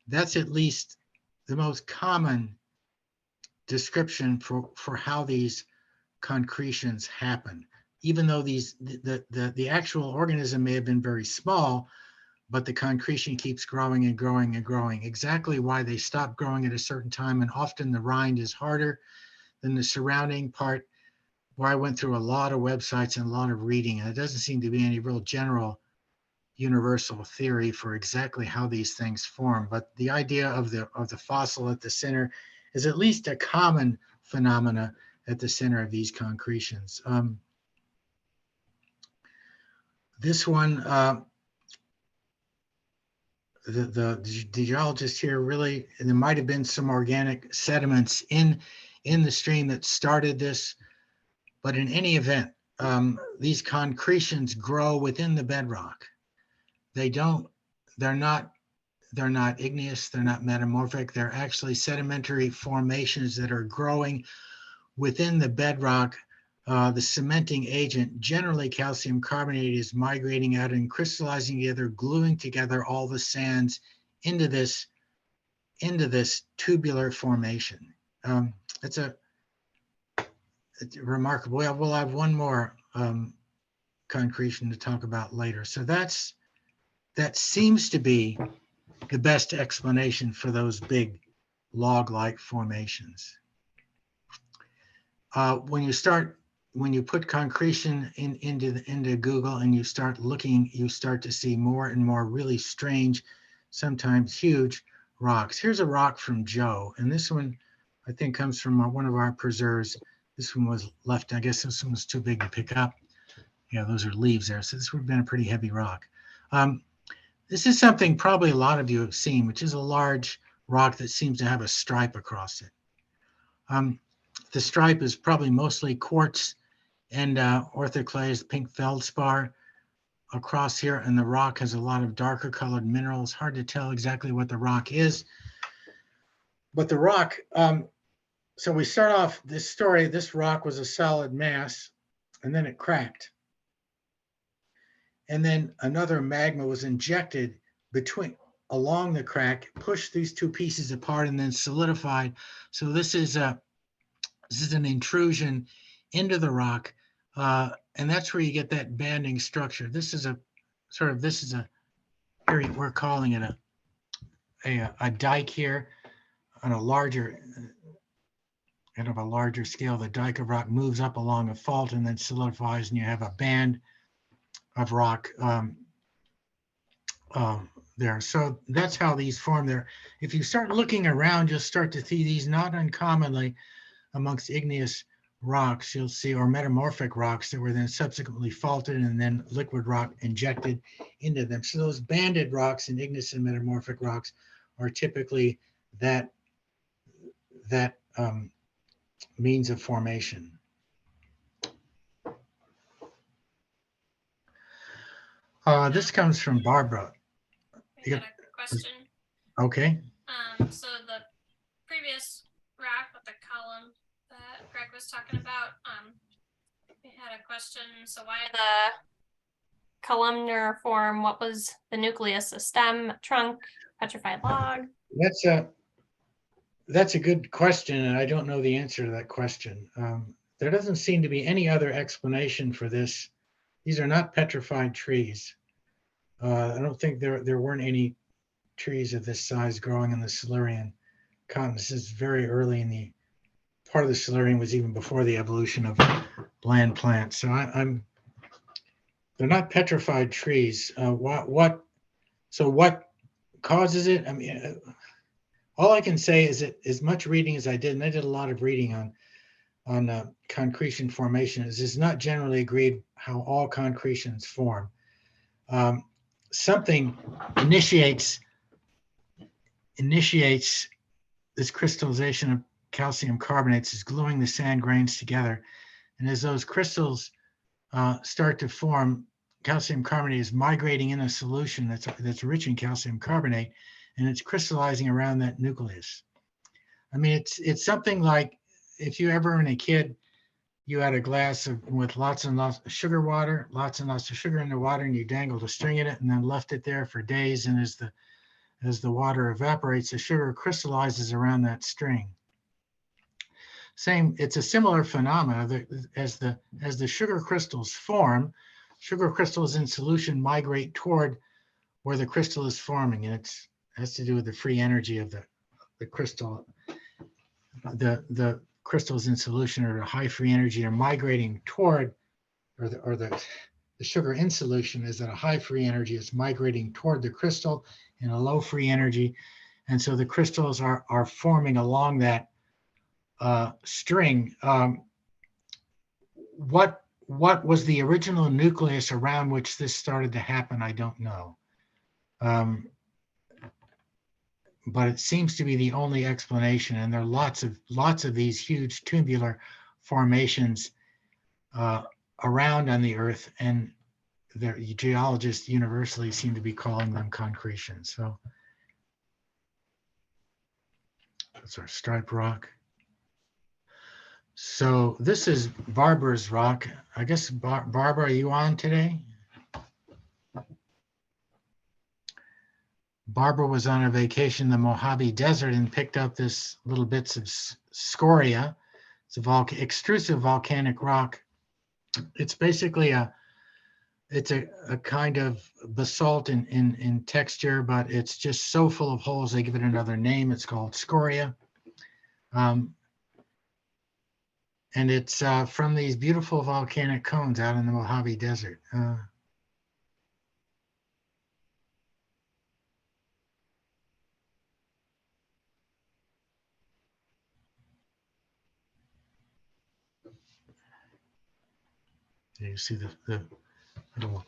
That's at least the most common description for how these concretions happen. Even though the actual organism may have been very small, but the concretion keeps growing and growing and growing. Exactly why they stop growing at a certain time, and often the rind is harder than the surrounding part, where I went through a lot of websites and a lot of reading, and it doesn't seem to be any real general universal theory for exactly how these things form. But the idea of the fossil at the center is at least a common phenomena at the center of these concretions. This one, the geologist here really, and there might have been some organic sediments in the stream that started this, but in any event, these concretions grow within the bedrock. they're not igneous, they're not metamorphic, they're actually sedimentary formations that are growing within the bedrock. The cementing agent, generally calcium carbonate, is migrating out and crystallizing together, gluing together all the sands into this tubular formation. It's remarkable. We'll have one more concretion to talk about later. So that seems to be the best explanation for those big log-like formations. When you put concretion into Google and you start looking, you start to see more and more really strange, sometimes huge rocks. Here's a rock from Joe, and this one I think comes from one of our preserves. This one was left, I guess this one was too big to pick up. Yeah, those are leaves there, so this would have been a pretty heavy rock. This is something probably a lot of you have seen, which is a large rock that seems to have a stripe across it. The stripe is probably mostly quartz and orthoclase, pink feldspar across here, and the rock has a lot of darker colored minerals. Hard to tell exactly what the rock is. But the rock, so we start off this story, this rock was a solid mass, and then it cracked. And then another magma was injected along the crack, pushed these two pieces apart, and then solidified. So this is an intrusion into the rock, and that's where you get that banding structure. This is we're calling it a dike here on a larger scale. The dike of rock moves up along a fault and then solidifies, and you have a band of rock there. So that's how these form there. If you start looking around, you'll start to see these not uncommonly amongst igneous rocks, you'll see, or metamorphic rocks that were then subsequently faulted and then liquid rock injected into them. So those banded rocks and igneous and metamorphic rocks are typically that means of formation. This comes from Barbara. I got a question. Okay. So the previous rock with the column that Greg was talking about, we had a question. So why The columnar form, what was the nucleus? A stem, trunk, petrified log? That's a good question, and I don't know the answer to that question. There doesn't seem to be any other explanation for this. These are not petrified trees. I don't think there weren't any trees of this size growing in the Silurian continent. This is very early in the part of the Silurian, was even before the evolution of land plants. So they're not petrified trees. What causes it? I mean, all I can say is that as much reading as I did, and I did a lot of reading on concretion formation, is not generally agreed how all concretions form. Something initiates this crystallization of calcium carbonates, is gluing the sand grains together. And as those crystals start to form, calcium carbonate is migrating in a solution that's rich in calcium carbonate, and it's crystallizing around that nucleus. I mean, it's something like if you ever, when a kid, you had a glass with lots and lots of sugar water, lots and lots of sugar in the water, and you dangled a string in it and then left it there for days. And as the water evaporates, the sugar crystallizes around that string. It's a similar phenomena as the sugar crystals form, sugar crystals in solution migrate toward where the crystal is forming, and it has to do with the free energy of the crystal. The crystals in solution are a high free energy, are migrating toward, or the sugar in solution is at a high free energy, it's migrating toward the crystal in a low free energy. And so the crystals are forming along that string. What was the original nucleus around which this started to happen? I don't know. But it seems to be the only explanation, and there are lots of these huge tubular formations around on the Earth, and geologists universally seem to be calling them concretions. So that's our stripe rock. So this is Barbara's rock. I guess, Barbara, are you on today? Barbara was on a vacation in the Mojave Desert and picked up this little bits of scoria. It's a extrusive volcanic rock. It's basically a kind of basalt in texture, but it's just so full of holes, they give it another name. It's called scoria. And it's from these beautiful volcanic cones out in the Mojave Desert. You see the little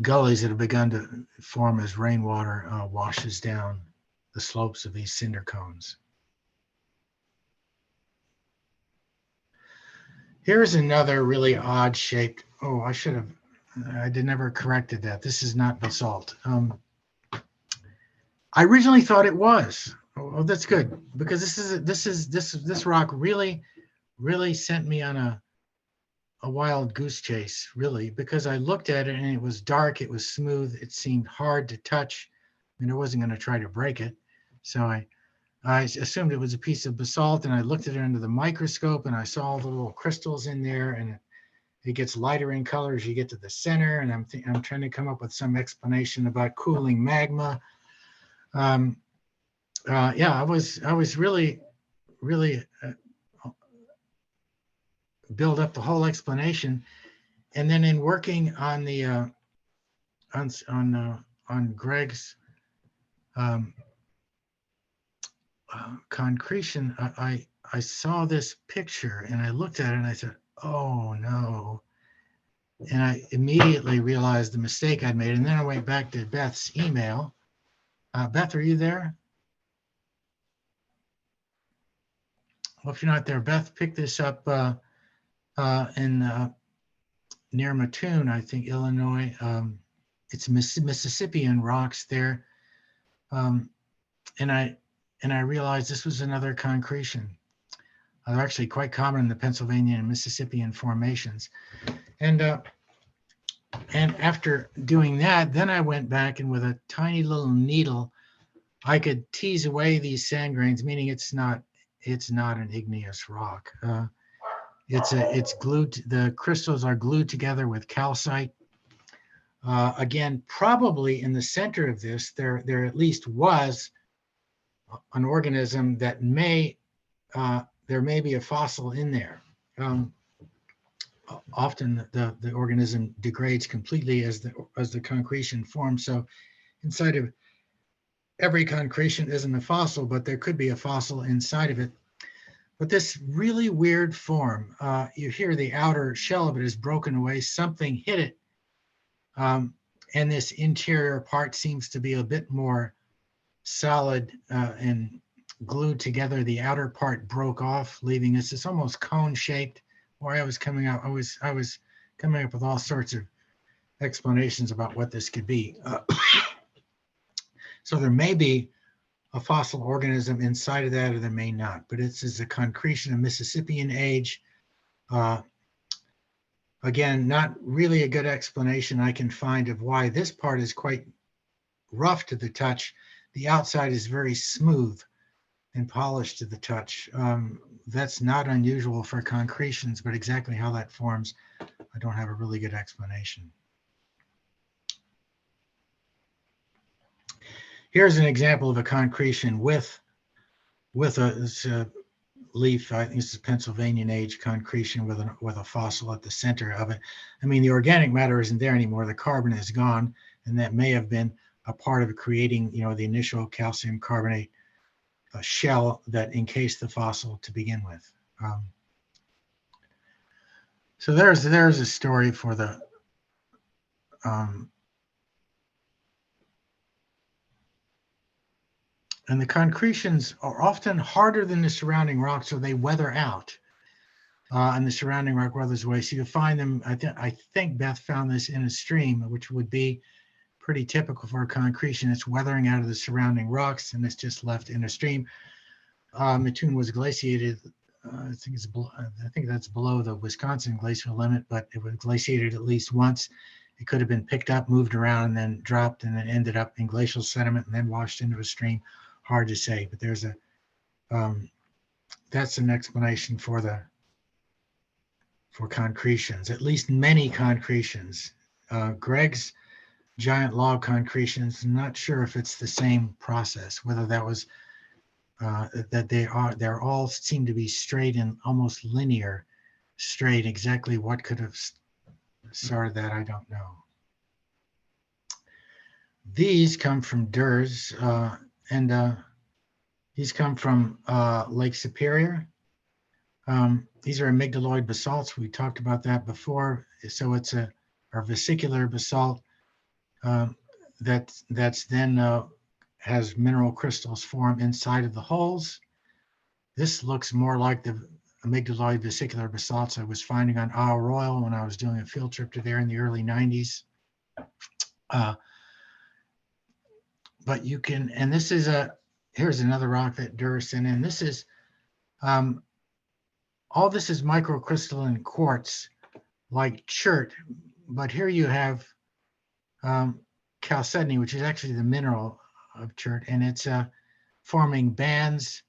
gullies that have begun to form as rainwater washes down the slopes of these cinder cones. Here's another really odd shaped, oh, I never corrected that. This is not basalt. I originally thought it was. Oh, that's good, because this rock really sent me on a wild goose chase, really, because I looked at it and it was dark, it was smooth, it seemed hard to touch, and I wasn't going to try to break it. So I assumed it was a piece of basalt, and I looked at it under the microscope and I saw all the little crystals in there, and it gets lighter in color as you get to the center, and I'm trying to come up with some explanation about cooling magma. Yeah, I was really build up the whole explanation, and then in working on the on Greg's concretion, I saw this picture and I looked at it and I said, oh no. And I immediately realized the mistake I'd made. And then I went back to Beth's email. Beth, are you there? Well, if you're not there, Beth picked this up in near Mattoon, I think, Illinois. It's Mississippian rocks there. And I realized this was another concretion. They're actually quite common in the Pennsylvania and Mississippian formations. And after doing that, then I went back, and with a tiny little needle, I could tease away these sand grains, meaning it's not an igneous rock. It's glued. The crystals are glued together with calcite. Again, probably in the center of this, there at least was an organism that there may be a fossil in there. Often the organism degrades completely as the concretion forms. So inside of every concretion isn't a fossil, but there could be a fossil inside of it. But this really weird form, you hear the outer shell of it is broken away, something hit it. And this interior part seems to be a bit more solid and glued together. The outer part broke off, leaving us this almost cone shaped. Or I was coming up with all sorts of explanations about what this could be. So there may be a fossil organism inside of that, or there may not, but it's a concretion of Mississippian age. Again, not really a good explanation I can find of why this part is quite rough to the touch. The outside is very smooth and polished to the touch. That's not unusual for concretions, but exactly how that forms, I don't have a really good explanation. Here's an example of a concretion with a leaf. I think this is Pennsylvanian age concretion with a fossil at the center of it. I mean, the organic matter isn't there anymore. The carbon is gone, and that may have been a part of creating, the initial calcium carbonate shell that encased the fossil to begin with. So there's a story for the and the concretions are often harder than the surrounding rocks, so they weather out. and the surrounding rock weathers away. So you'll find them, I think Beth found this in a stream, which would be pretty typical for a concretion. It's weathering out of the surrounding rocks, and it's just left in a stream. Mattoon was glaciated. I think that's below the Wisconsin glacial limit, but it was glaciated at least once. It could have been picked up, moved around, and then dropped, and then ended up in glacial sediment and then washed into a stream. Hard to say, but there's a that's an explanation for concretions, at least many concretions. Greg's giant log concretions, I'm not sure if it's the same process, whether that was that they're all seem to be straight and almost linear straight. Exactly what could have started that, I don't know. These come from Durs, and these come from Lake Superior. These are amygdaloid basalts. We talked about that before. So it's our vesicular basalt that's then has mineral crystals form inside of the holes. This looks more like the amygdaloid vesicular basalts I was finding on Isle Royal when I was doing a field trip to there in the early 90s. But you can, and this is here's another rock that Durs sent in. This is, all this is microcrystalline quartz like chert, but here you have chalcedony, which is actually the mineral of chert, and it's forming bands.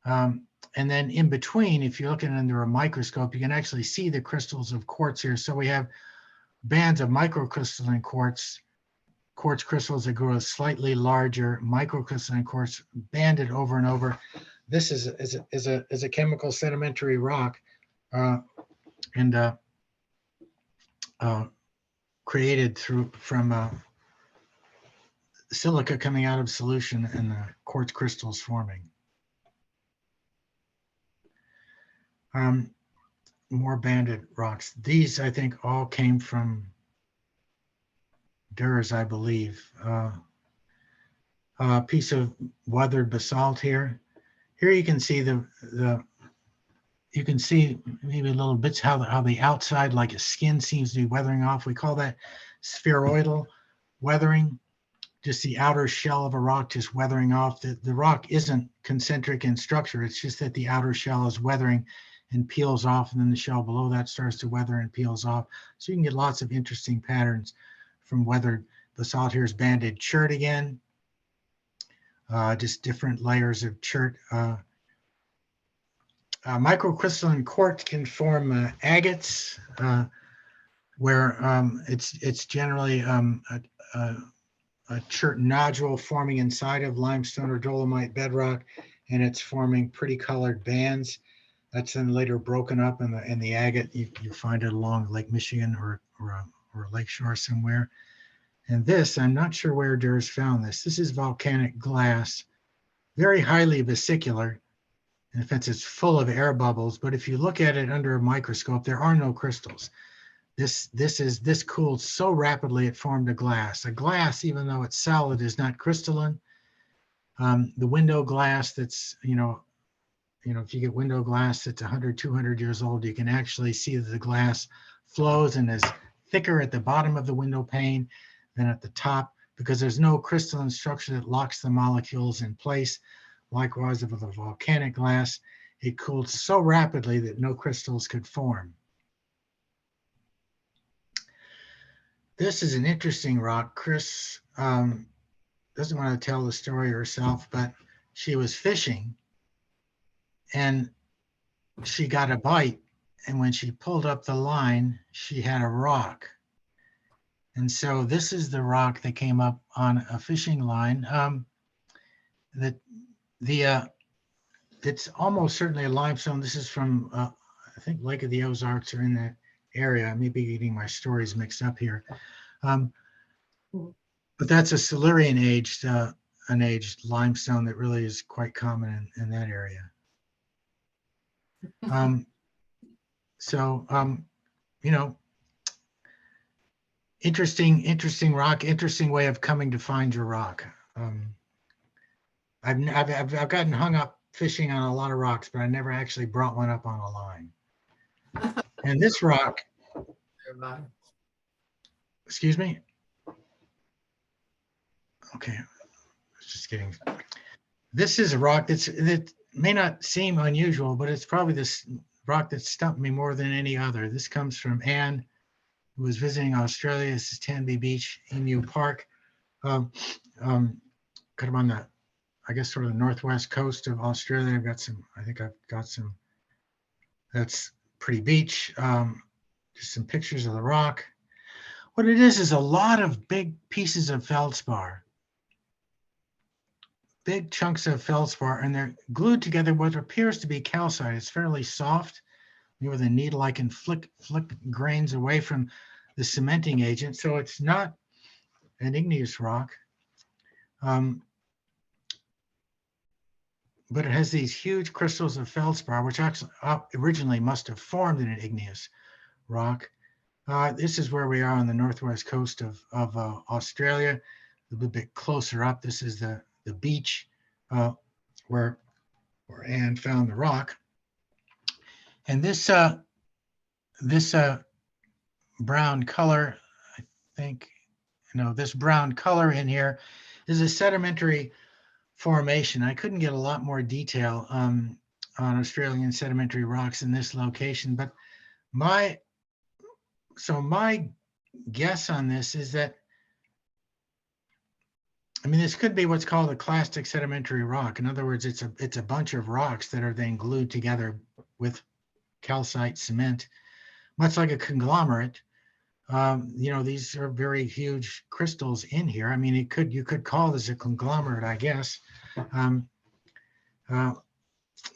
And then in between, if you're looking under a microscope, you can actually see the crystals of quartz here. So we have bands of microcrystalline quartz crystals that grow slightly larger, microcrystalline quartz banded over and over. This is a chemical sedimentary rock, and created from silica coming out of solution and the quartz crystals forming. More banded rocks. These, I think, all came from Durs, I believe. A piece of weathered basalt here. Here you can see you can see maybe little bits how the outside, like a skin, seems to be weathering off. We call that spheroidal weathering. Just the outer shell of a rock just weathering off. The rock isn't concentric in structure. It's just that the outer shell is weathering and peels off, and then the shell below that starts to weather and peels off. So you can get lots of interesting patterns from weathered basalt. Here's banded chert again. Just different layers of chert. Microcrystalline quartz can form agates, where it's generally a chert nodule forming inside of limestone or dolomite bedrock, and it's forming pretty colored bands. That's then later broken up, in the agate you find it along Lake Michigan or lakeshore somewhere. And this, I'm not sure where Durs found this. This is volcanic glass, very highly vesicular. In fact, it's full of air bubbles, but if you look at it under a microscope, there are no crystals. This cooled so rapidly it formed a glass. A glass, even though it's solid, is not crystalline. The window glass that's, if you get window glass that's 100, 200 years old, you can actually see that the glass flows and is thicker at the bottom of the window pane than at the top, because there's no crystalline structure that locks the molecules in place. Likewise, with the volcanic glass, it cooled so rapidly that no crystals could form. This is an interesting rock. Chris doesn't want to tell the story herself, but she was fishing and she got a bite. And when she pulled up the line, she had a rock. And so this is the rock that came up on a fishing line. It's almost certainly a limestone. This is from, I think Lake of the Ozarks, or in that area. I may be getting my stories mixed up here. But that's a Silurian aged, an aged limestone that really is quite common in that area. Interesting rock, interesting way of coming to find your rock. I've gotten hung up fishing on a lot of rocks, but I never actually brought one up on a line. And this rock, excuse me. Okay, just kidding. This is a rock that may not seem unusual, but it's probably this rock that stumped me more than any other. This comes from Anne, who was visiting Australia. This is Tanby Beach, Emu Park. Kind of on the, I guess, sort of the northwest coast of Australia. I think I've got some, that's pretty beach. Just some pictures of the rock. What it is a lot of big pieces of feldspar. Big chunks of feldspar, and they're glued together what appears to be calcite. It's fairly soft. With a needle, I can flick grains away from the cementing agent, so it's not an igneous rock. But it has these huge crystals of feldspar, which actually originally must have formed in an igneous rock. This is where we are on the northwest coast of Australia, a little bit closer up. This is the beach where Anne found the rock. And this brown color, I think, this brown color in here is a sedimentary formation. I couldn't get a lot more detail on Australian sedimentary rocks in this location, but my guess on this is that, this could be what's called a clastic sedimentary rock. In other words, it's a bunch of rocks that are then glued together with calcite cement, much like a conglomerate. These are very huge crystals in here. You could call this a conglomerate, I guess. But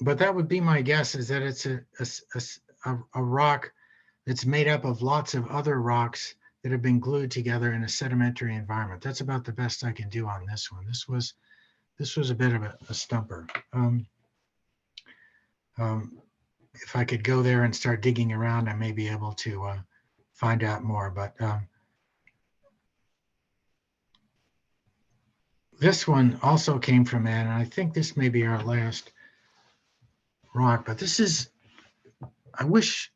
that would be my guess, is that it's a rock that's made up of lots of other rocks that have been glued together in a sedimentary environment. That's about the best I can do on this one. This was a bit of a stumper. If I could go there and start digging around, I may be able to find out more. But this one also came from Anne, and I think this may be our last rock. But this is, I wish,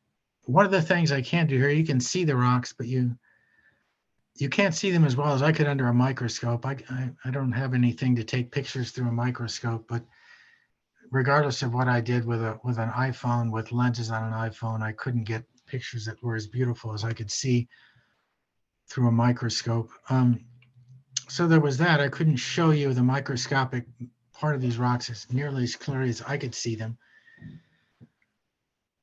one of the things I can't do here, you can see the rocks, but you can't see them as well as I could under a microscope. I don't have anything to take pictures through a microscope, but regardless of what I did with an iPhone, with lenses on an iPhone, I couldn't get pictures that were as beautiful as I could see through a microscope. So there was that. I couldn't show you the microscopic part of these rocks as nearly as clearly as I could see them.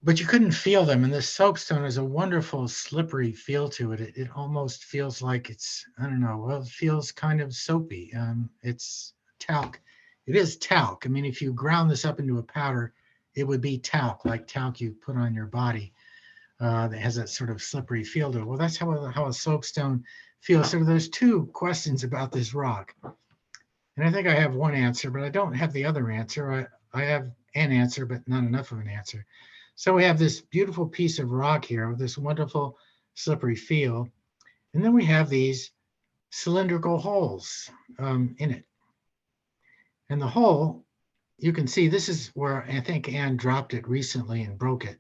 But you couldn't feel them. And this soapstone has a wonderful slippery feel to it. It almost feels like it's, I don't know, well, it feels kind of soapy. It's talc. It is talc. If you ground this up into a powder, it would be talc, like talc you put on your body. That has that sort of slippery feel to it. Well, that's how a soapstone feels. So there's two questions about this rock. And I think I have one answer, but I don't have the other answer. I have an answer, but not enough of an answer. So we have this beautiful piece of rock here with this wonderful slippery feel. And then we have these cylindrical holes in it. And the hole, you can see, this is where I think Anne dropped it recently and broke it.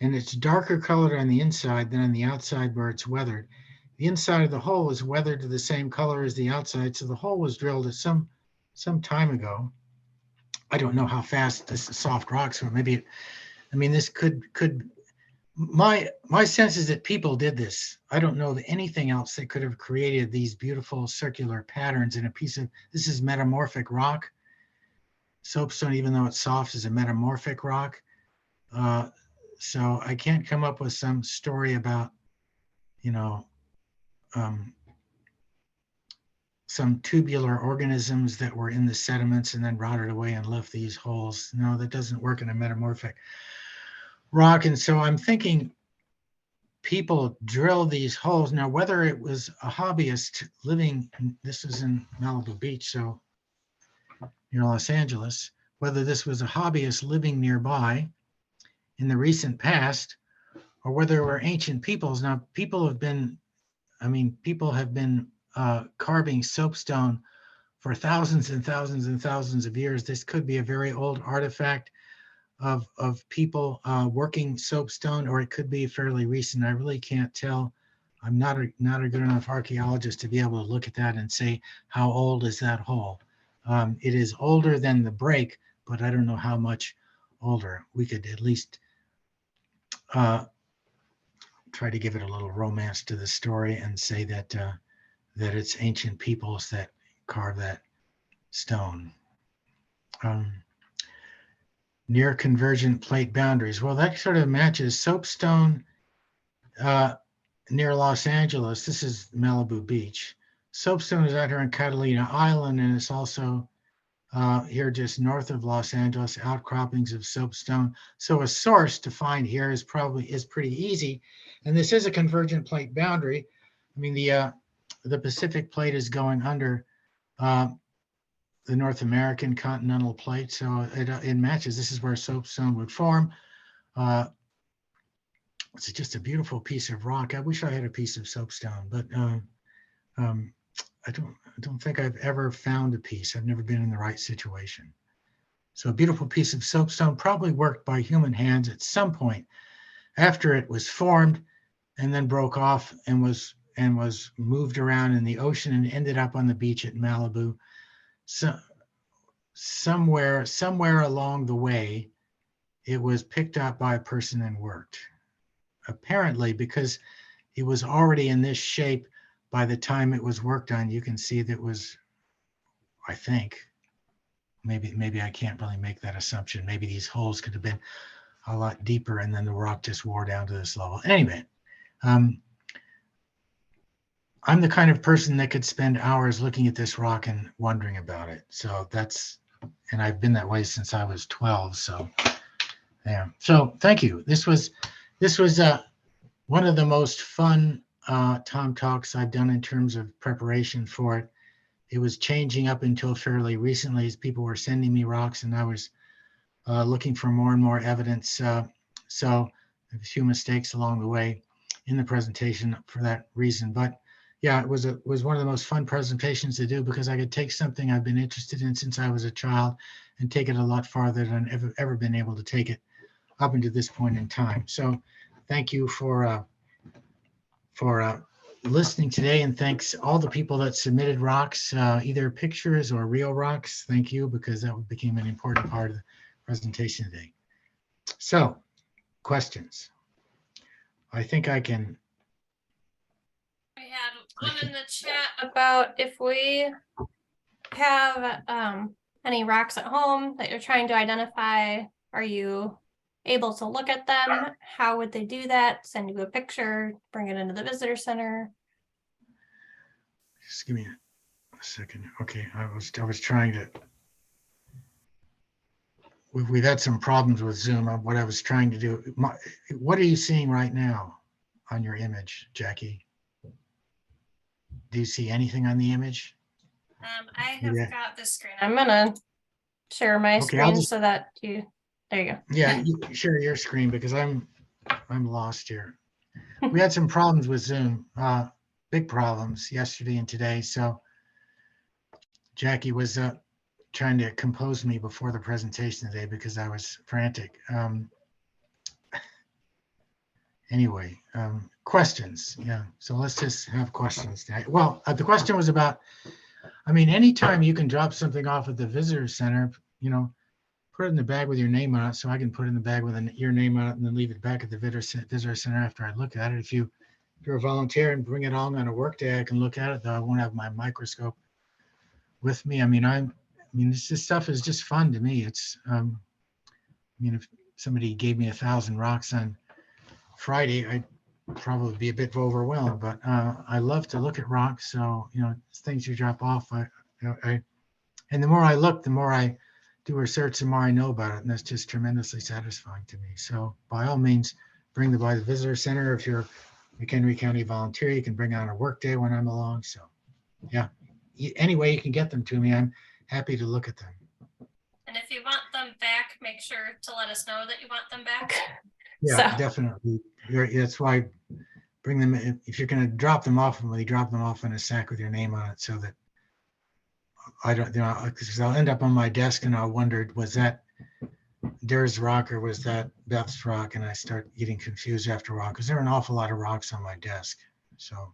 And it's darker colored on the inside than on the outside where it's weathered. The inside of the hole is weathered to the same color as the outside. So the hole was drilled at some time ago. I don't know how fast this soft rocks were. Maybe, this could, my sense is that people did this. I don't know anything else that could have created these beautiful circular patterns in a piece of, this is metamorphic rock. Soapstone, even though it's soft, is a metamorphic rock. So I can't come up with some story about, some tubular organisms that were in the sediments and then rotted away and left these holes. No, that doesn't work in a metamorphic rock. And so I'm thinking people drill these holes. Now, whether it was a hobbyist living, this is in Malibu Beach, so near Los Angeles, whether this was a hobbyist living nearby in the recent past, or whether there were ancient peoples. Now, people have been carving soapstone for thousands and thousands and thousands of years. This could be a very old artifact. of people working soapstone, or it could be fairly recent. I really can't tell. I'm not a good enough archaeologist to be able to look at that and say how old is that hole. It is older than the break, but I don't know how much older. We could at least try to give it a little romance to the story and say that that it's ancient peoples that carve that stone. Near convergent plate boundaries. Well, that sort of matches soapstone near Los Angeles. This is Malibu Beach. Soapstone is out here on Catalina Island, and it's also here just north of Los Angeles, outcroppings of soapstone. So a source to find here is pretty easy. And this is a convergent plate boundary. I mean, the Pacific plate is going under the North American continental plate. So it matches. This is where soapstone would form. It's just a beautiful piece of rock. I wish I had a piece of soapstone, but I don't think I've ever found a piece. I've never been in the right situation. So a beautiful piece of soapstone, probably worked by human hands at some point after it was formed and then broke off and was moved around in the ocean and ended up on the beach at Malibu. So somewhere along the way, it was picked up by a person and worked. Apparently, because it was already in this shape by the time it was worked on. You can see that was, I think, maybe I can't really make that assumption. Maybe these holes could have been a lot deeper and then the rock just wore down to this level. Anyway, I'm the kind of person that could spend hours looking at this rock and wondering about it. So and I've been that way since I was 12. So yeah. So thank you. This was one of the most fun Tom Talks I've done in terms of preparation for it. It was changing up until fairly recently as people were sending me rocks, and I was looking for more and more evidence. So a few mistakes along the way in the presentation for that reason. But yeah, it was one of the most fun presentations to do because I could take something I've been interested in since I was a child and take it a lot farther than I've ever been able to take it up until this point in time. So thank you for listening today, and thanks all the people that submitted rocks, either pictures or real rocks. Thank you, because that became an important part of the presentation today. So, questions? I think I can. We had one in the chat. About if we have any rocks at home that you're trying to identify, are you able to look at them? How would they do that? Send you a picture, bring it into the visitor center? Just give me a second. Okay, I was trying to. We've had some problems with Zoom. What I was trying to do. What are you seeing right now on your image, Jackie? Do you see anything on the image? I have Yeah. got the screen. I'm gonna share my Okay, I'll screen just- so that there you go. Yeah, you share your screen because I'm lost here. We had some problems with Zoom, big problems yesterday and today. So Jackie was trying to compose me before the presentation today because I was frantic. Anyway, questions. Yeah, so let's just have questions tonight. Well, the question was about, I mean, anytime you can drop something off at the visitor center, put it in the bag with your name on it, so I can put it in the bag with your name on it and then leave it back at the visitor center after I look at it. If you're a volunteer and bring it along on a work day, I can look at it, though I won't have my microscope with me. I mean, this stuff is just fun to me. It's, if somebody gave me 1,000 rocks on Friday, I'd probably be a bit overwhelmed, but I love to look at rocks. So, things you drop off, and the more I look, the more I do research, the more I know about it. And that's just tremendously satisfying to me. So by all means, bring them by the visitor center. If you're a McHenry County volunteer, you can bring it on a work day when I'm along. So yeah, any way you can get them to me, I'm happy to look at them. And if you want them back, make sure to let us know that you want them back. Yeah, So- definitely. That's why bring them, if you're going to drop them off, really drop them off in a sack with your name on it so that I don't, because I'll end up on my desk and I'll wonder, was that Dare's rock or was that Beth's rock? And I start getting confused after a while because there are an awful lot of rocks on my desk. So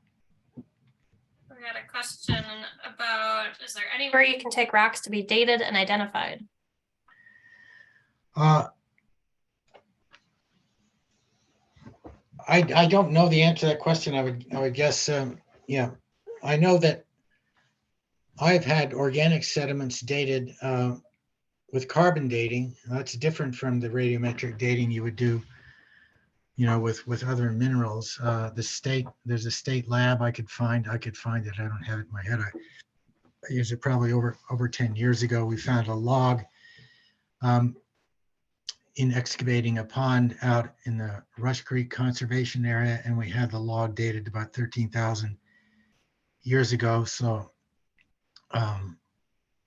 We got a question about, is there any Where you can take rocks to be dated and identified. I don't know the answer to that question. I would guess, yeah, I know that I've had organic sediments dated with carbon dating. That's different from the radiometric dating you would do, with other minerals. There's a state lab I could find it. I don't have it in my head. I used it probably over 10 years ago. We found a log in excavating a pond out in the Rush Creek Conservation Area, and we had the log dated about 13,000 years ago. So,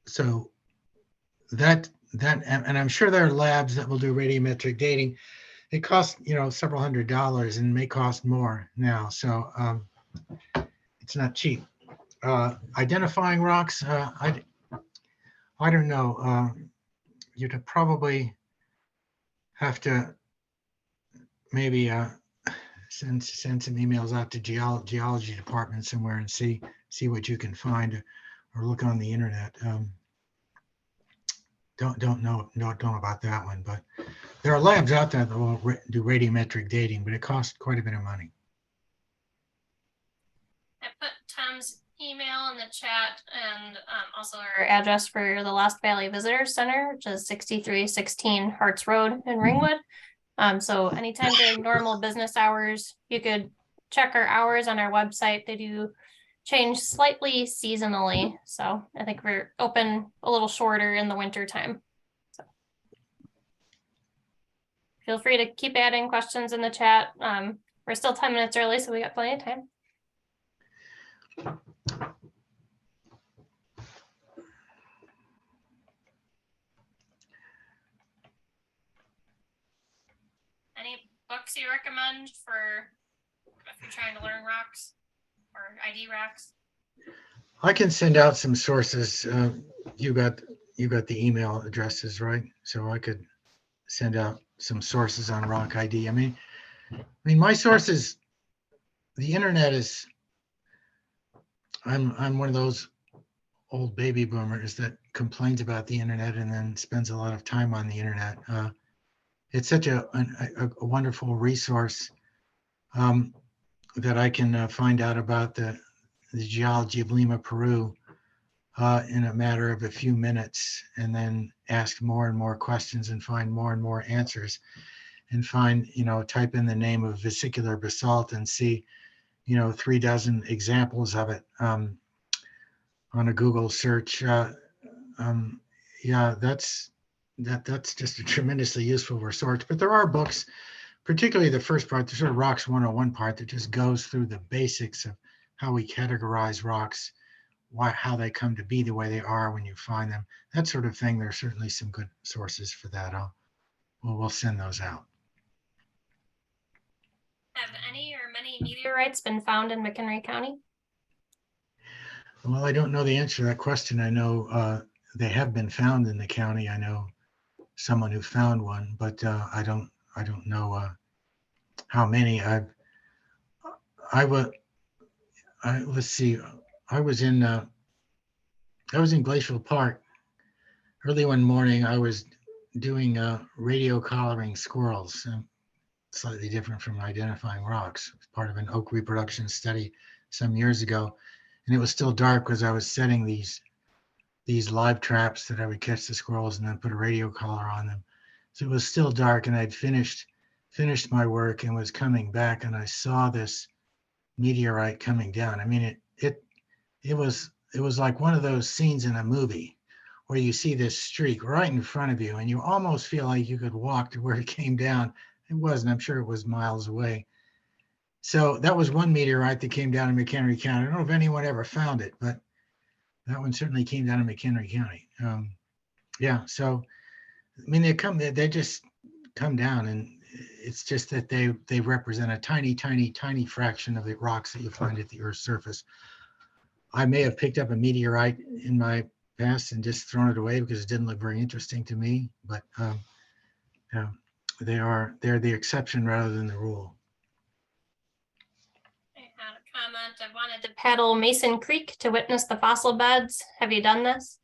so that, and I'm sure there are labs that will do radiometric dating. It costs, several $100s and may cost more now. So it's not cheap. Identifying rocks, I don't know. You'd probably have to maybe send some emails out to geology department somewhere and see what you can find, or look on the internet. Don't know about that one, but there are labs out there that will do radiometric dating, but it costs quite a bit of money. I put Tom's email in the chat and also Our address for the Lost Valley Visitor Center, which is 6316 Harts Road in Ringwood. So anytime during normal business hours, you could check our hours on our website. They do change slightly seasonally. So I think we're open a little shorter in the winter time. So feel free to keep adding questions in the chat. We're still 10 minutes early, so we got plenty of time. any books you recommend for if you're trying to learn rocks or ID rocks? I can send out some sources. You got the email addresses, right? So I could send out some sources on rock ID. I mean, my sources, the internet is. I'm one of those old baby boomers that complains about the internet and then spends a lot of time on the internet. It's such a wonderful resource that I can find out about the geology of Lima, Peru in a matter of a few minutes, and then ask more and more questions and find more and more answers, and type in the name of vesicular basalt and see, 3 dozen examples of it on a Google search. Yeah, that's just a tremendously useful resource. But there are books, particularly the first part, the sort of Rocks 101 part, that just goes through the basics of how we categorize rocks, how they come to be the way they are when you find them, that sort of thing. There are certainly some good sources for that. We'll send those out. Have any or many Meteorites been found in McHenry County? Well, I don't know the answer to that question. I know they have been found in the county. I know someone who found one, but I don't know how many. Let's see. I was in Glacial Park early one morning. I was doing radio collaring squirrels, slightly different from identifying rocks. It's part of an oak reproduction study some years ago, and it was still dark because I was setting these live traps that I would catch the squirrels and then put a radio collar on them. So it was still dark, and I'd finished my work and was coming back, and I saw this meteorite coming down. I mean, it was like one of those scenes in a movie where you see this streak right in front of you and you almost feel like you could walk to where it came down. It wasn't. I'm sure it was miles away. So that was one meteorite that came down in McHenry County. I don't know if anyone ever found it, but that one certainly came down in McHenry County. Yeah. So, I mean, they just come down, and it's just that they represent a tiny, tiny, tiny fraction of the rocks that you find at the Earth's surface. I may have picked up a meteorite in my past and just thrown it away because it didn't look very interesting to me. But They're the exception rather than the rule. I had a comment. I wanted to Paddle Mason Creek to witness the fossil beds. Have you done this?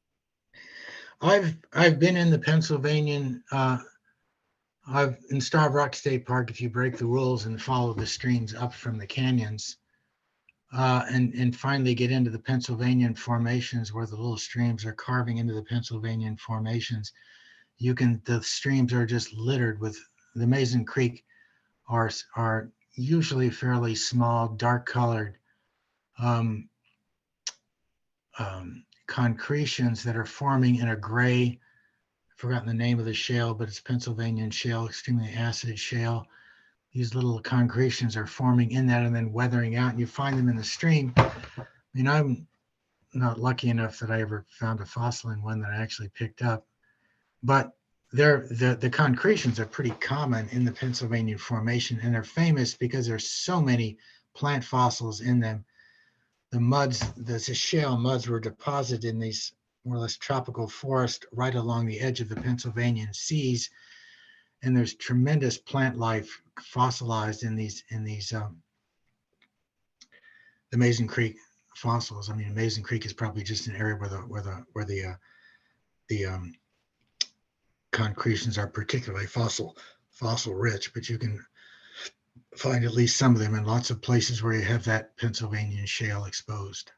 I've been in the Pennsylvanian, I've in Starved Rock State Park. If you break the rules and follow the streams up from the canyons, and finally get into the Pennsylvanian formations where the little streams are carving into the Pennsylvanian formations, the streams are just littered with the Mason Creek are usually fairly small, dark colored concretions that are forming in a gray, I've forgotten the name of the shale, but it's Pennsylvanian shale, extremely acid shale. These little concretions are forming in that and then weathering out, and you find them in the stream. I mean, I'm not lucky enough that I ever found a fossil in one that I actually picked up, but the concretions are pretty common in the Pennsylvania formation, and they're famous because there's so many plant fossils in them. The shale muds were deposited in these more or less tropical forest right along the edge of the Pennsylvanian seas, and there's tremendous plant life fossilized in these the Mason Creek fossils. I mean, Mason Creek is probably just an area where the concretions are particularly fossil rich, but you can find at least some of them in lots of places where you have that Pennsylvanian shale exposed.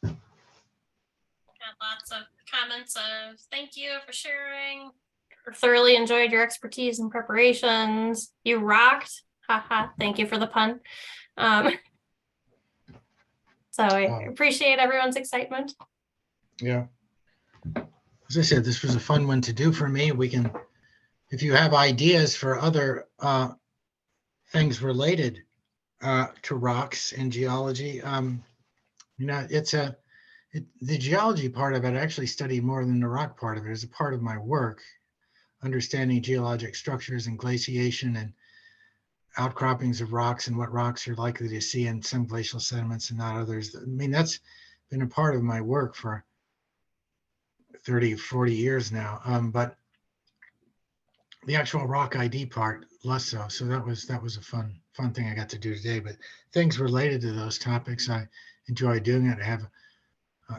got lots of comments of thank you for sharing. Thoroughly enjoyed your expertise and preparations. You rocked. Haha. Thank you for the pun. So I appreciate everyone's excitement. Yeah. As I said, this was a fun one to do for me. We can, if you have ideas for other things related to rocks and geology, the geology part of it, I actually studied more than the rock part of it as a part of my work, understanding geologic structures and glaciation and outcroppings of rocks and what rocks are likely to see in some glacial sediments and not others. I mean, that's been a part of my work for 30, 40 years now. But the actual rock ID part, less so. So that was a fun thing I got to do today. But things related to those topics, I enjoy doing it. I have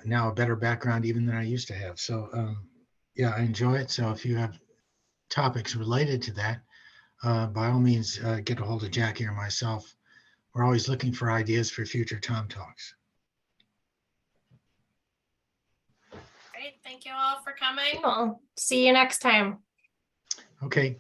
now a better background even than I used to have. So yeah, I enjoy it. So if you have topics related to that, by all means, get a hold of Jackie or myself. We're always looking for ideas for future Tom Talks. Great. Thank you all for coming. Well, see you next time. Okay.